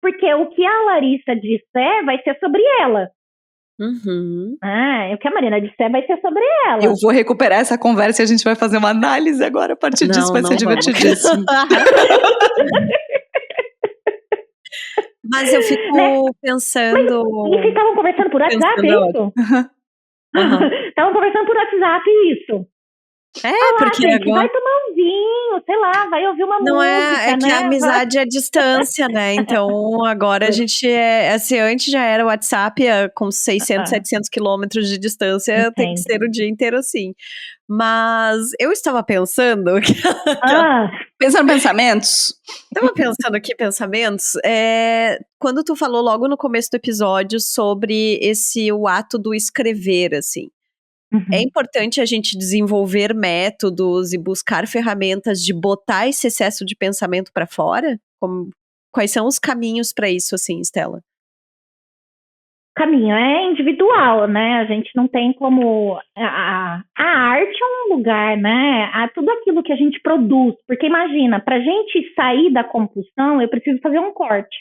Porque o que a Larissa disser vai ser sobre ela. O que a Marina disser vai ser sobre ela. Eu vou recuperar essa conversa e a gente vai fazer uma análise agora. A partir disso vai ser divertidíssimo. Mas eu fico pensando... Mas vocês estavam conversando por WhatsApp, isso? Estavam conversando por WhatsApp, isso. Porque gente, agora... vai tomar um vinho, sei lá, vai ouvir uma música, é que a amizade é a distância, né? Então, agora a gente assim, antes já era o WhatsApp, com 600, 700 quilômetros de distância, tem que ser o dia inteiro assim. Mas eu estava pensando... Pensando pensamentos? Estava pensando aqui pensamentos, quando tu falou logo no começo do episódio sobre o ato do escrever, assim. É importante a gente desenvolver métodos e buscar ferramentas de botar esse excesso de pensamento para fora? Quais são os caminhos para isso, assim, Stella? Caminho é individual, né? A gente não tem como... A arte é um lugar, né? Tudo aquilo que a gente produz. Porque imagina, para a gente sair da compulsão, eu preciso fazer um corte.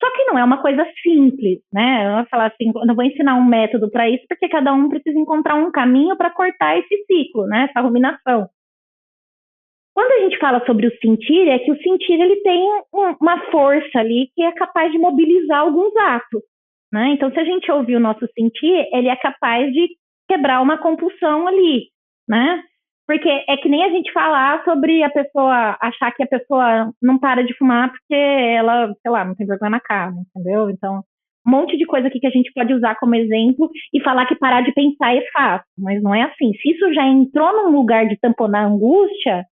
Só que não é uma coisa simples, né? Eu vou falar assim, eu não vou ensinar um método para isso, porque cada um precisa encontrar um caminho para cortar esse ciclo, né? Essa ruminação. Quando a gente fala sobre o sentir, é que o sentir ele tem uma força ali que é capaz de mobilizar alguns atos, né? Então, se a gente ouvir o nosso sentir, ele é capaz de quebrar uma compulsão ali, né? Porque é que nem a gente falar sobre a pessoa, achar que a pessoa não para de fumar porque ela, sei lá, não tem vergonha na cara, entendeu? Então, um monte de coisa aqui que a gente pode usar como exemplo e falar que parar de pensar é fácil, mas não é assim. Se isso já entrou num lugar de tamponar a angústia,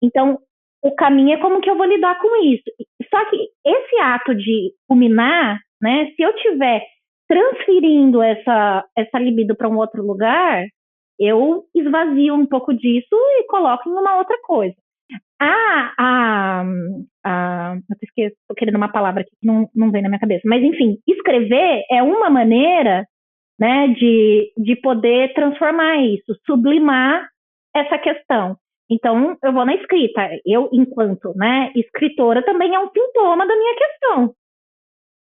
então o caminho é como que eu vou lidar com isso. Só que esse ato de ruminar, né, se eu tiver transferindo essa libido para um outro lugar, eu esvazio um pouco disso e coloco em uma outra coisa. Eu esqueço, tô querendo uma palavra aqui que não vem na minha cabeça. Mas, enfim, escrever é uma maneira, né, de poder transformar isso, sublimar essa questão. Então, eu vou na escrita. Eu, enquanto, né, escritora, também é um sintoma da minha questão.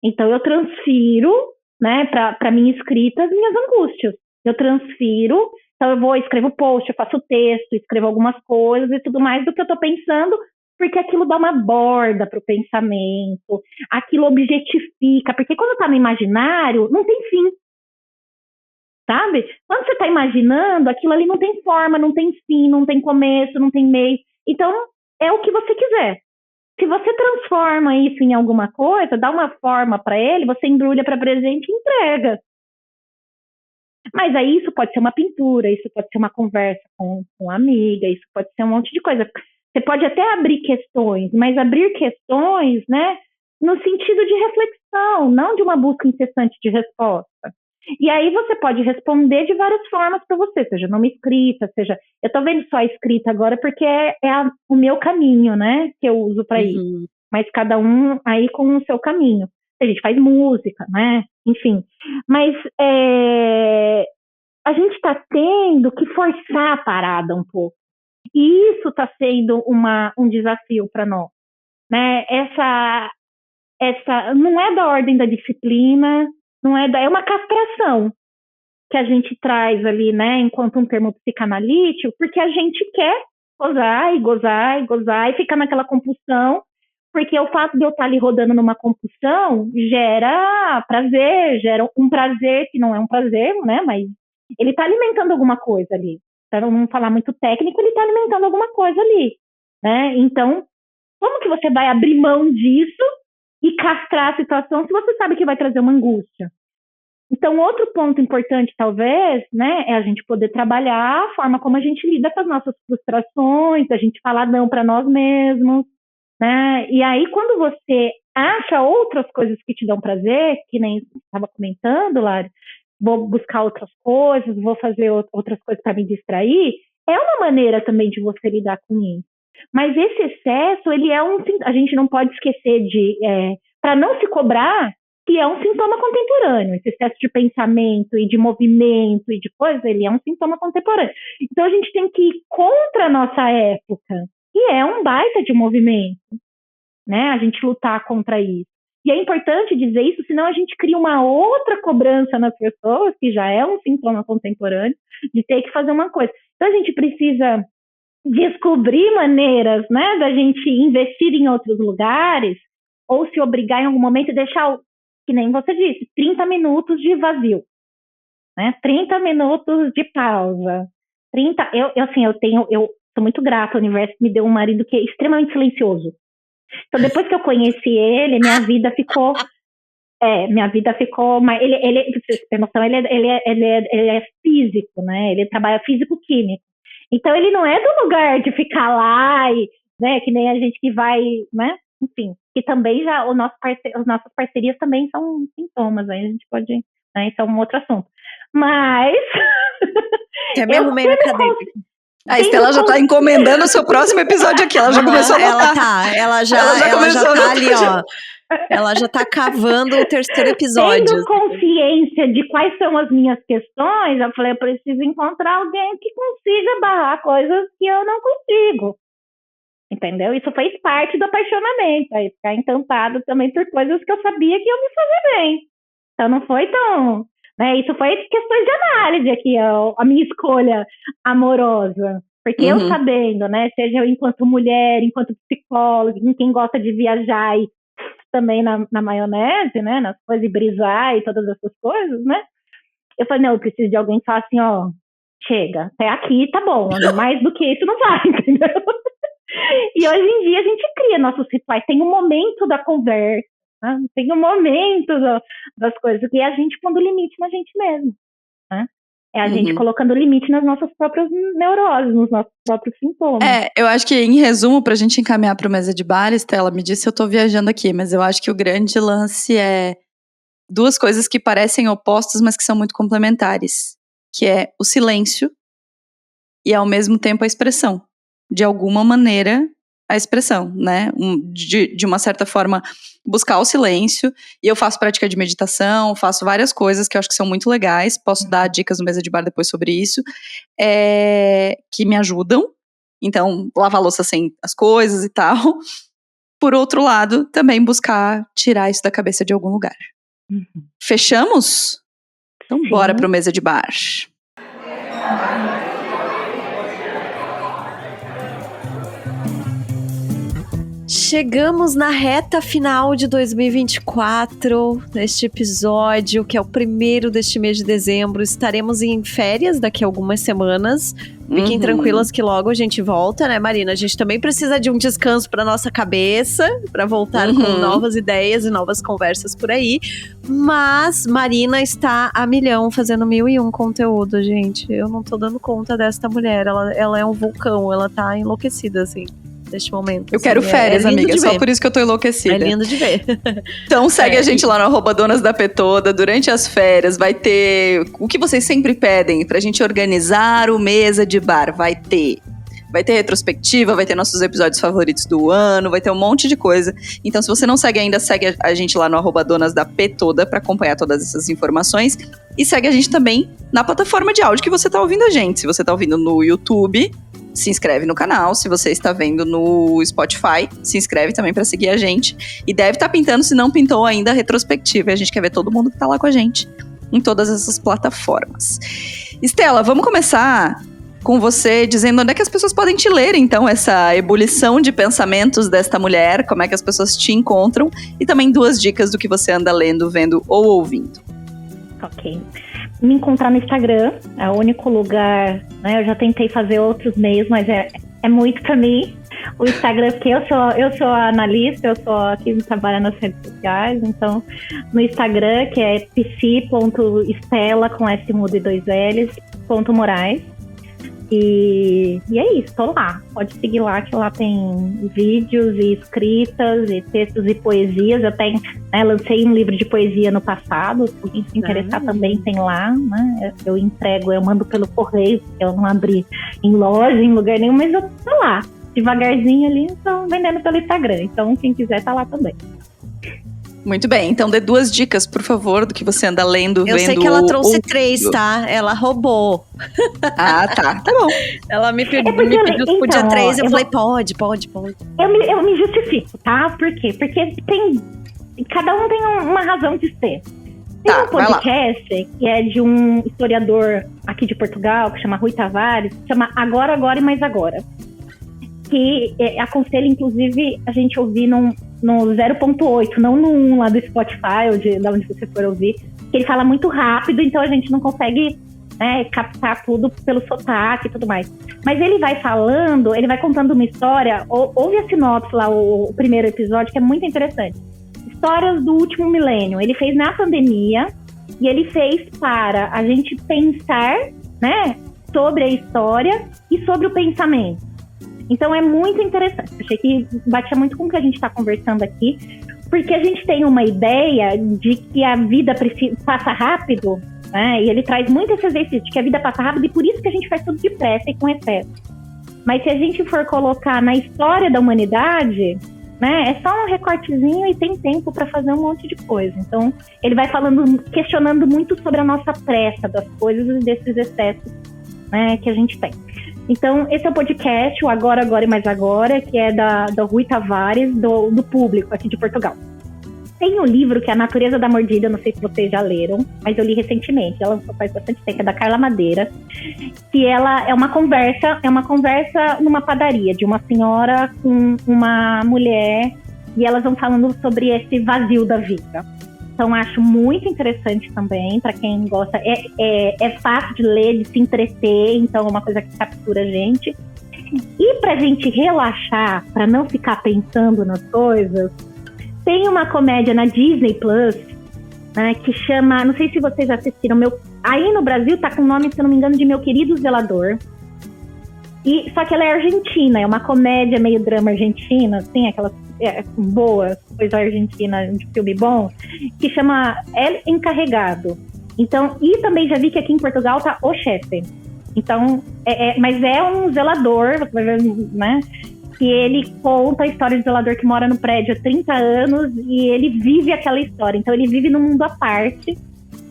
Então, eu transfiro, né, para minha escrita as minhas angústias. Eu transfiro, então eu vou, escrevo post, eu faço texto, escrevo algumas coisas e tudo mais do que eu estou pensando, porque aquilo dá uma borda para o pensamento, aquilo objetifica, porque quando está no imaginário, não tem fim. Sabe? Quando você está imaginando, aquilo ali não tem forma, não tem fim, não tem começo, não tem meio. Então, é o que você quiser. Se você transforma isso em alguma coisa, dá uma forma para ele, você embrulha para presente e entrega. Mas aí isso pode ser uma pintura, isso pode ser uma conversa com uma amiga, isso pode ser um monte de coisa. Você pode até abrir questões, mas abrir questões, né, no sentido de reflexão, não de uma busca incessante de resposta. E aí você pode responder de várias formas para você, seja numa escrita, seja... Eu estou vendo só a escrita agora porque o meu caminho, né, que eu uso para isso. Mas cada um aí com o seu caminho. A gente faz música, né, enfim. Mas a gente está tendo que forçar a parada um pouco. E isso está sendo um desafio para nós. Né? Essa não é da ordem da disciplina, é uma castração que a gente traz ali, né, enquanto um termo psicanalítico, porque a gente quer gozar e gozar e gozar e ficar naquela compulsão, porque o fato de eu estar ali rodando numa compulsão gera prazer, gera um prazer que não é um prazer, né? Mas ele está alimentando alguma coisa ali. Para não falar muito técnico, ele está alimentando alguma coisa ali, né? Então, como que você vai abrir mão disso e castrar a situação se você sabe que vai trazer uma angústia? Então, outro ponto importante, talvez, né, é a gente poder trabalhar a forma como a gente lida com as nossas frustrações, a gente falar não para nós mesmos, né? E aí, quando você acha outras coisas que te dão prazer, que nem estava comentando, Lari, vou buscar outras coisas, vou fazer outras coisas para me distrair, é uma maneira também de você lidar com isso. Mas esse excesso, ele é a gente não pode esquecer para não se cobrar, que é um sintoma contemporâneo. Esse excesso de pensamento e de movimento e de coisa, ele é um sintoma contemporâneo. Então a gente tem que ir contra a nossa época, que é um baita de movimento, né? A gente lutar contra isso. E é importante dizer isso, senão a gente cria uma outra cobrança nas pessoas, que já é um sintoma contemporâneo, de ter que fazer uma coisa. Então a gente precisa descobrir maneiras, né, da gente investir em outros lugares, ou se obrigar em algum momento e deixar, que nem você disse, 30 minutos de vazio, né? 30 minutos de pausa. Eu sou muito grata, o universo me deu um marido que é extremamente silencioso. Então, depois que eu conheci ele, minha vida ficou mas ele pra você ter noção, ele é físico, né? Ele trabalha físico-químico. Então, ele não é do lugar de ficar lá, né? Que nem a gente que vai, né? Enfim, que também já as nossas parcerias também são sintomas, aí a gente pode, né? Isso é um outro assunto. Mas Até me arrumei na cadeira. A Estela já tá encomendando o seu próximo episódio aqui. Ela já começou a anotar. Ela já tá ali, ó. Ela já tá cavando o terceiro episódio. Tendo consciência de quais são as minhas questões, eu falei, eu preciso encontrar alguém que consiga barrar coisas que eu não consigo. Entendeu? Isso fez parte do apaixonamento. Aí ficar encantado também por coisas que eu sabia que iam me fazer bem. Então não foi tão... Né, isso foi questões de análise aqui, a minha escolha amorosa. Porque eu sabendo, né, seja eu enquanto mulher, enquanto psicóloga, quem gosta de viajar e também na maionese, né, nas coisas e brisar e todas essas coisas, né, eu falei, não, eu preciso de alguém que fale assim, ó, chega, até aqui tá bom, mais do que isso não vai, entendeu? E hoje em dia a gente cria nossos rituais, tem um momento da conversa, né? Tem um momento das coisas, e a gente pondo limite na gente mesmo, né? É a gente colocando limite nas nossas próprias neuroses, nos nossos próprios sintomas. Eu acho que, em resumo, pra gente encaminhar pro Mesa de Bar, Estela, me disse se eu tô viajando aqui, mas eu acho que o grande lance é duas coisas que parecem opostas, mas que são muito complementares, que é o silêncio e, ao mesmo tempo, a expressão. De alguma maneira, a expressão, né? De uma certa forma, buscar o silêncio. E eu faço prática de meditação, faço várias coisas que eu acho que são muito legais. Posso dar dicas no Mesa de Bar depois sobre isso. Que me ajudam. Então, lavar a louça sem as coisas e tal. Por outro lado, também buscar tirar isso da cabeça de algum lugar. Fechamos? Então, bora pro Mesa de Bar. Chegamos na reta final de 2024, neste episódio, que é o primeiro deste mês de dezembro. Estaremos em férias daqui a algumas semanas. Fiquem tranquilas que logo a gente volta, né, Marina? A gente também precisa de um descanso para nossa cabeça, para voltar com novas ideias e novas conversas por aí. Mas Marina está a milhão fazendo 1001 conteúdo, gente. Eu não tô dando conta desta mulher. Ela é um vulcão, ela tá enlouquecida, assim. Neste momento. Eu quero férias, amiga, só por isso que eu tô enlouquecida. É lindo de ver. Então segue a gente lá no @donasdapetoda. Durante as férias vai ter o que vocês sempre pedem pra gente organizar o Mesa de Bar. Vai ter retrospectiva, vai ter nossos episódios favoritos do ano, vai ter um monte de coisa. Então, se você não segue ainda, segue a gente lá no @donasdapetoda pra acompanhar todas essas informações. E segue a gente também na plataforma de áudio que você tá ouvindo a gente. Se você tá ouvindo no YouTube, se inscreve no canal. Se você está vendo no Spotify, se inscreve também pra seguir a gente. E deve estar pintando, se não pintou ainda, a retrospectiva. E a gente quer ver todo mundo que tá lá com a gente em todas essas plataformas. Estela, vamos começar com você, dizendo onde é que as pessoas podem te ler, então, essa ebulição de pensamentos desta mulher, como é que as pessoas te encontram, e também 2 dicas do que você anda lendo, vendo ou ouvindo. Ok. Me encontrar no Instagram, é o único lugar, né? Eu já tentei fazer outros meios, mas é muito pra mim. O Instagram, porque eu sou analista, eu sou aqui que trabalha nas redes sociais, então no Instagram, que é psi.estela, com S mudo e 2 L's, .moraes. E é isso, tô lá. Pode seguir lá, que lá tem vídeos e escritas e textos e poesias. Eu tenho, lancei um livro de poesia no passado. Se alguém se interessar também tem lá, né? Eu entrego, eu mando pelo correio, porque eu não abri em loja, em lugar nenhum, mas eu tô lá, devagarzinho ali, então vendendo pelo Instagram. Então quem quiser tá lá também. Muito bem, então dê 2 dicas, por favor, do que você anda lendo, vendo. Eu sei que ela trouxe 3, tá? Ela roubou. Ah, tá bom. Ela me pediu se podia 3, eu falei, pode. Eu me justifico, tá? Por quê? Porque cada um tem uma razão de ser. Tem um podcast que é de um historiador aqui de Portugal, que chama Rui Tavares, que chama Agora e Mais Agora. Que aconselho, inclusive, a gente ouvir no 0.8, não no 1 lá do Spotify, ou de onde você for ouvir, que ele fala muito rápido, então a gente não consegue, né, captar tudo pelo sotaque e tudo mais. Mas ele vai falando, ele vai contando uma história, ouve a sinopse lá, o primeiro episódio, que é muito interessante. Histórias do último milênio. Ele fez na pandemia, e ele fez para a gente pensar, né, sobre a história e sobre o pensamento. Então é muito interessante. Achei que batia muito com o que a gente está conversando aqui, porque a gente tem uma ideia de que a vida passa rápido, né? E ele traz muito esse exercício de que a vida passa rápido e por isso que a gente faz tudo depressa e com excesso. Mas se a gente for colocar na história da humanidade, né, é só um recortezinho e tem tempo para fazer um monte de coisa. Então ele vai questionando muito sobre a nossa pressa das coisas e desses excessos, né, que a gente tem. Então, esse é o podcast, o Agora e Mais Agora, que é do Rui Tavares, do Público, aqui de Portugal. Tem um livro que é A Natureza da Mordida, não sei se vocês já leram, mas eu li recentemente, ela faz bastante tempo, é da Carla Madeira, que ela é uma conversa numa padaria, de uma senhora com uma mulher, e elas vão falando sobre esse vazio da vida. Então, acho muito interessante também, para quem gosta. É fácil de ler, de se entreter, então é uma coisa que captura a gente. E pra gente relaxar, para não ficar pensando nas coisas, tem uma comédia na Disney Plus, né, que chama, não sei se vocês assistiram, aí no Brasil tá com o nome, se eu não me engano, de Meu Querido Zelador. Só que ela é argentina, é uma comédia meio drama argentina, assim, aquelas boa coisa argentina de filme bom, que chama El Encarregado. Então, e também já vi que aqui em Portugal tá O Chefe. Então, mas é um zelador, você vai ver, né? Que ele conta a história de zelador que mora no prédio há 30 anos e ele vive aquela história. Então, ele vive num mundo à parte.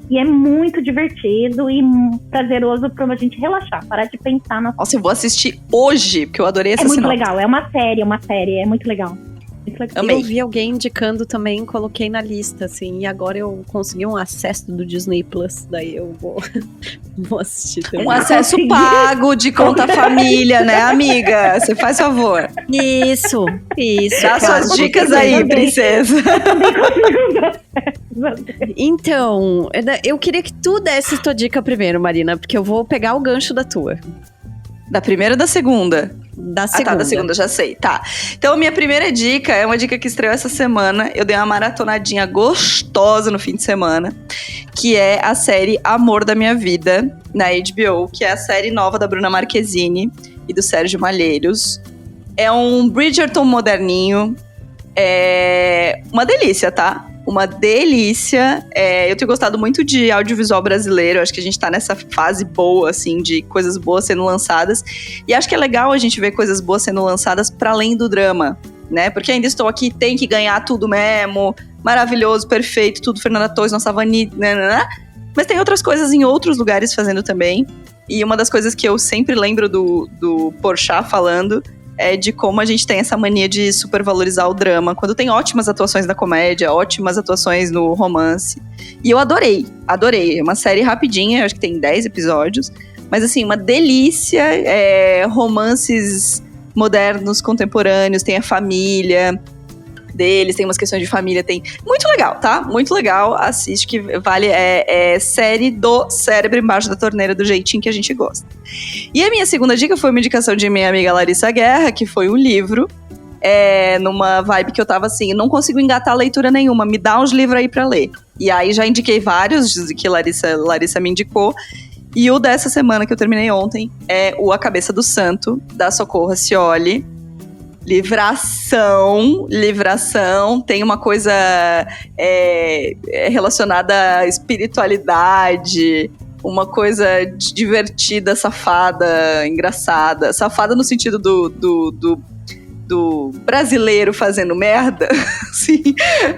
E é muito divertido e prazeroso pra gente relaxar, parar de pensar na... Nossa, eu vou assistir hoje, porque eu adorei essa sinopse. É muito legal, é uma série, é muito legal. Eu vi alguém indicando também, coloquei na lista, assim, e agora eu consegui um acesso do Disney Plus, daí eu vou assistir também. Um acesso pago de conta família, né, amiga? Você faz favor. Isso. Dá suas dicas aí, princesa. Então, eu queria que tu desse tua dica primeiro, Marina, porque eu vou pegar o gancho da tua. Da primeira ou da segunda? Da segunda. Ah, tá, da segunda, já sei. Tá. Então, a minha primeira dica é uma dica que estreou essa semana. Eu dei uma maratonadinha gostosa no fim de semana, que é a série Amor da Minha Vida, na HBO, que é a série nova da Bruna Marquezine e do Sérgio Malheiros. É um Bridgerton moderninho. É uma delícia, tá? Uma delícia. Eu tenho gostado muito de audiovisual brasileiro. Acho que a gente tá nessa fase boa, assim, de coisas boas sendo lançadas. E acho que é legal a gente ver coisas boas sendo lançadas para além do drama, né? Porque ainda estou aqui, tem que ganhar tudo mesmo. Maravilhoso, perfeito, tudo Fernanda Torres, nossa Vani, né? Mas tem outras coisas em outros lugares fazendo também. E uma das coisas que eu sempre lembro do Porchat falando é de como a gente tem essa mania de supervalorizar o drama, quando tem ótimas atuações na comédia, ótimas atuações no romance. E eu adorei. É uma série rapidinha, acho que tem 10 episódios, Mas assim, uma delícia, romances modernos, contemporâneos, tem a família deles, tem umas questões de família, tem... Muito legal, tá? Muito legal, assiste que vale, série do cérebro embaixo da torneira, do jeitinho que a gente gosta. E a minha segunda dica foi uma indicação de minha amiga Larissa Guerra, que foi um livro, numa vibe que eu tava assim, não consigo engatar leitura nenhuma, me dá uns livros aí pra ler. E aí já indiquei vários que Larissa me indicou, e o dessa semana que eu terminei ontem é o A Cabeça do Santo, da Socorro Racioli. Livração, tem uma coisa relacionada à espiritualidade, uma coisa divertida, safada, engraçada. Safada no sentido do brasileiro fazendo merda,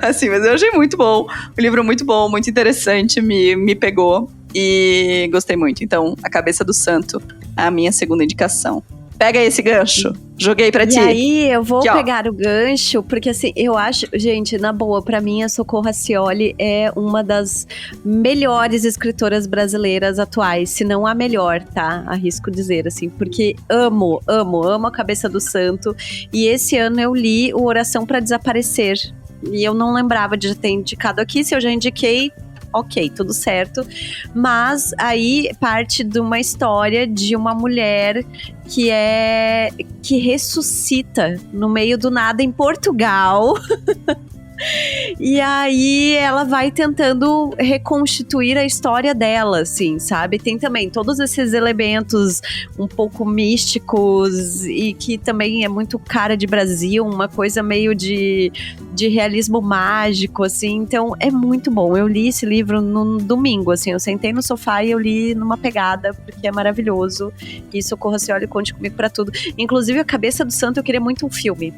assim, mas eu achei muito bom. O livro é muito bom, muito interessante, me pegou e gostei muito. Então, A Cabeça do Santo, a minha segunda indicação. Pega esse gancho. Joguei pra ti. E aí, eu vou pegar o gancho, porque assim, eu acho... Gente, na boa, pra mim, a Socorro Racioli é uma das melhores escritoras brasileiras atuais, se não a melhor, tá? Arrisco dizer, assim, porque amo A Cabeça do Santo. E esse ano eu li o Oração pra Desaparecer. E eu não lembrava de ter indicado aqui, se eu já indiquei... Ok, tudo certo. Mas aí parte de uma história de uma mulher que ressuscita no meio do nada em Portugal. E aí ela vai tentando reconstituir a história dela, assim, sabe? Tem também todos esses elementos um pouco místicos e que também é muito cara de Brasil, uma coisa meio de realismo mágico, assim. Então é muito bom. Eu li esse livro no domingo, assim, eu sentei no sofá e eu li numa pegada, porque é maravilhoso. E Socorro Racioli, conte comigo pra tudo. Inclusive, A Cabeça do Santo, eu queria muito um filme.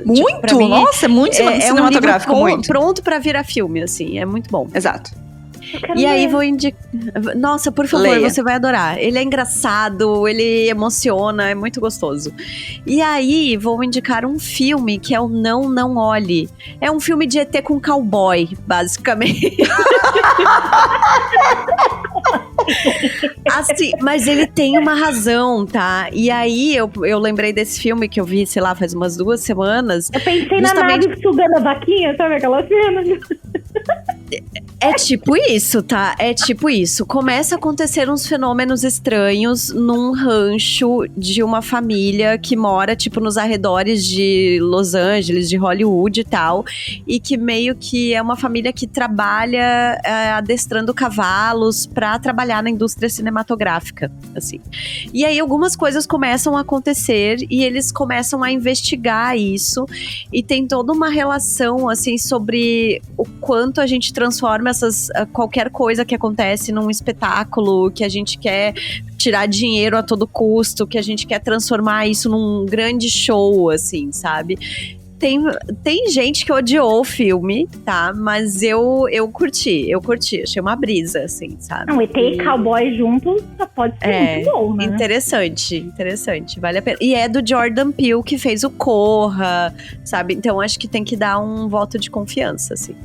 Muito? Tipo, mim, nossa, muito cinematográfico, um livro muito. Pronto pra virar filme, assim, é muito bom. Exato. E aí vou indicar... Nossa, por favor, Leia. Você vai adorar. Ele é engraçado, ele emociona, é muito gostoso. E aí vou indicar um filme que é o Não, Não Olhe. É um filme de ET com cowboy, basicamente. Assim, mas ele tem uma razão, tá? E aí eu lembrei desse filme que eu vi, sei lá, faz umas 2 semanas. Eu pensei na nave sugando a vaquinha, sabe aquela cena? É tipo isso, tá? É tipo isso. Começa a acontecer uns fenômenos estranhos num rancho de uma família que mora, tipo, nos arredores de Los Angeles, de Hollywood e tal. E que meio que é uma família que trabalha adestrando cavalos pra trabalhar na indústria cinematográfica, assim. E aí algumas coisas começam a acontecer e eles começam a investigar isso. E tem toda uma relação, assim, sobre o quanto a gente transforma qualquer coisa que acontece num espetáculo, que a gente quer tirar dinheiro a todo custo, que a gente quer transformar isso num grande show, assim, sabe? Tem gente que odiou o filme, tá? Mas eu curti, achei uma brisa, assim, sabe? Não, ET e cowboy juntos só pode ser muito bom, né? Interessante, vale a pena. E é do Jordan Peele, que fez o Corra, sabe? Então acho que tem que dar um voto de confiança, assim.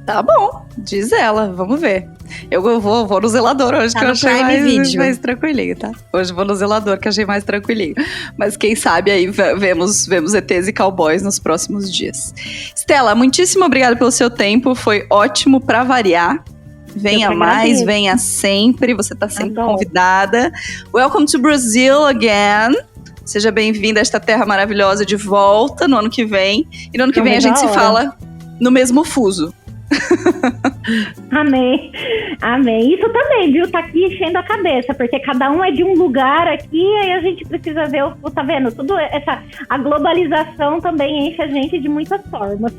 Tá bom, diz ela, vamos ver. Eu vou no zelador hoje, que eu achei mais tranquilinho, tá? Hoje vou no zelador, que eu achei mais tranquilinho. Mas quem sabe aí vemos ETs e cowboys nos próximos dias. Stella, muitíssimo obrigada pelo seu tempo, foi ótimo pra variar. Venha mais, venha sempre, você tá sempre convidada. Welcome to Brazil again. Seja bem-vinda a esta terra maravilhosa de volta no ano que vem. E no ano que vem a gente se fala no mesmo fuso. Amém. Isso também, viu? Tá aqui enchendo a cabeça, porque cada um é de um lugar aqui, aí a gente precisa ver, tá vendo? A globalização também enche a gente de muitas formas.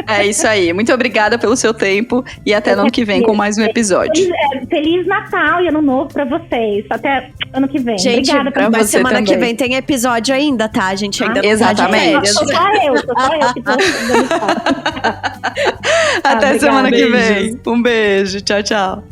É isso aí. Muito obrigada pelo seu tempo e até no ano que vem com mais um episódio. Feliz Natal e Ano Novo pra vocês. Até ano que vem. Gente, obrigada pra você semana também. Que vem tem episódio ainda, tá? A gente ainda não tá de férias. Sou só eu que tô Até semana que vem. Um beijo. Tchau, tchau.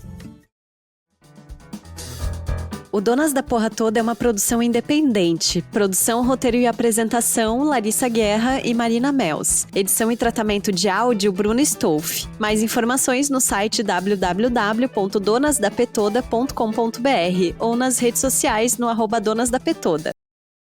O Donas da Porra Toda é uma produção independente. Produção, roteiro e apresentação, Larissa Guerra e Marina Mels. Edição e tratamento de áudio, Bruno Stolf. Mais informações no site www.donasdapetoda.com.br ou nas redes sociais no @donasdapetoda.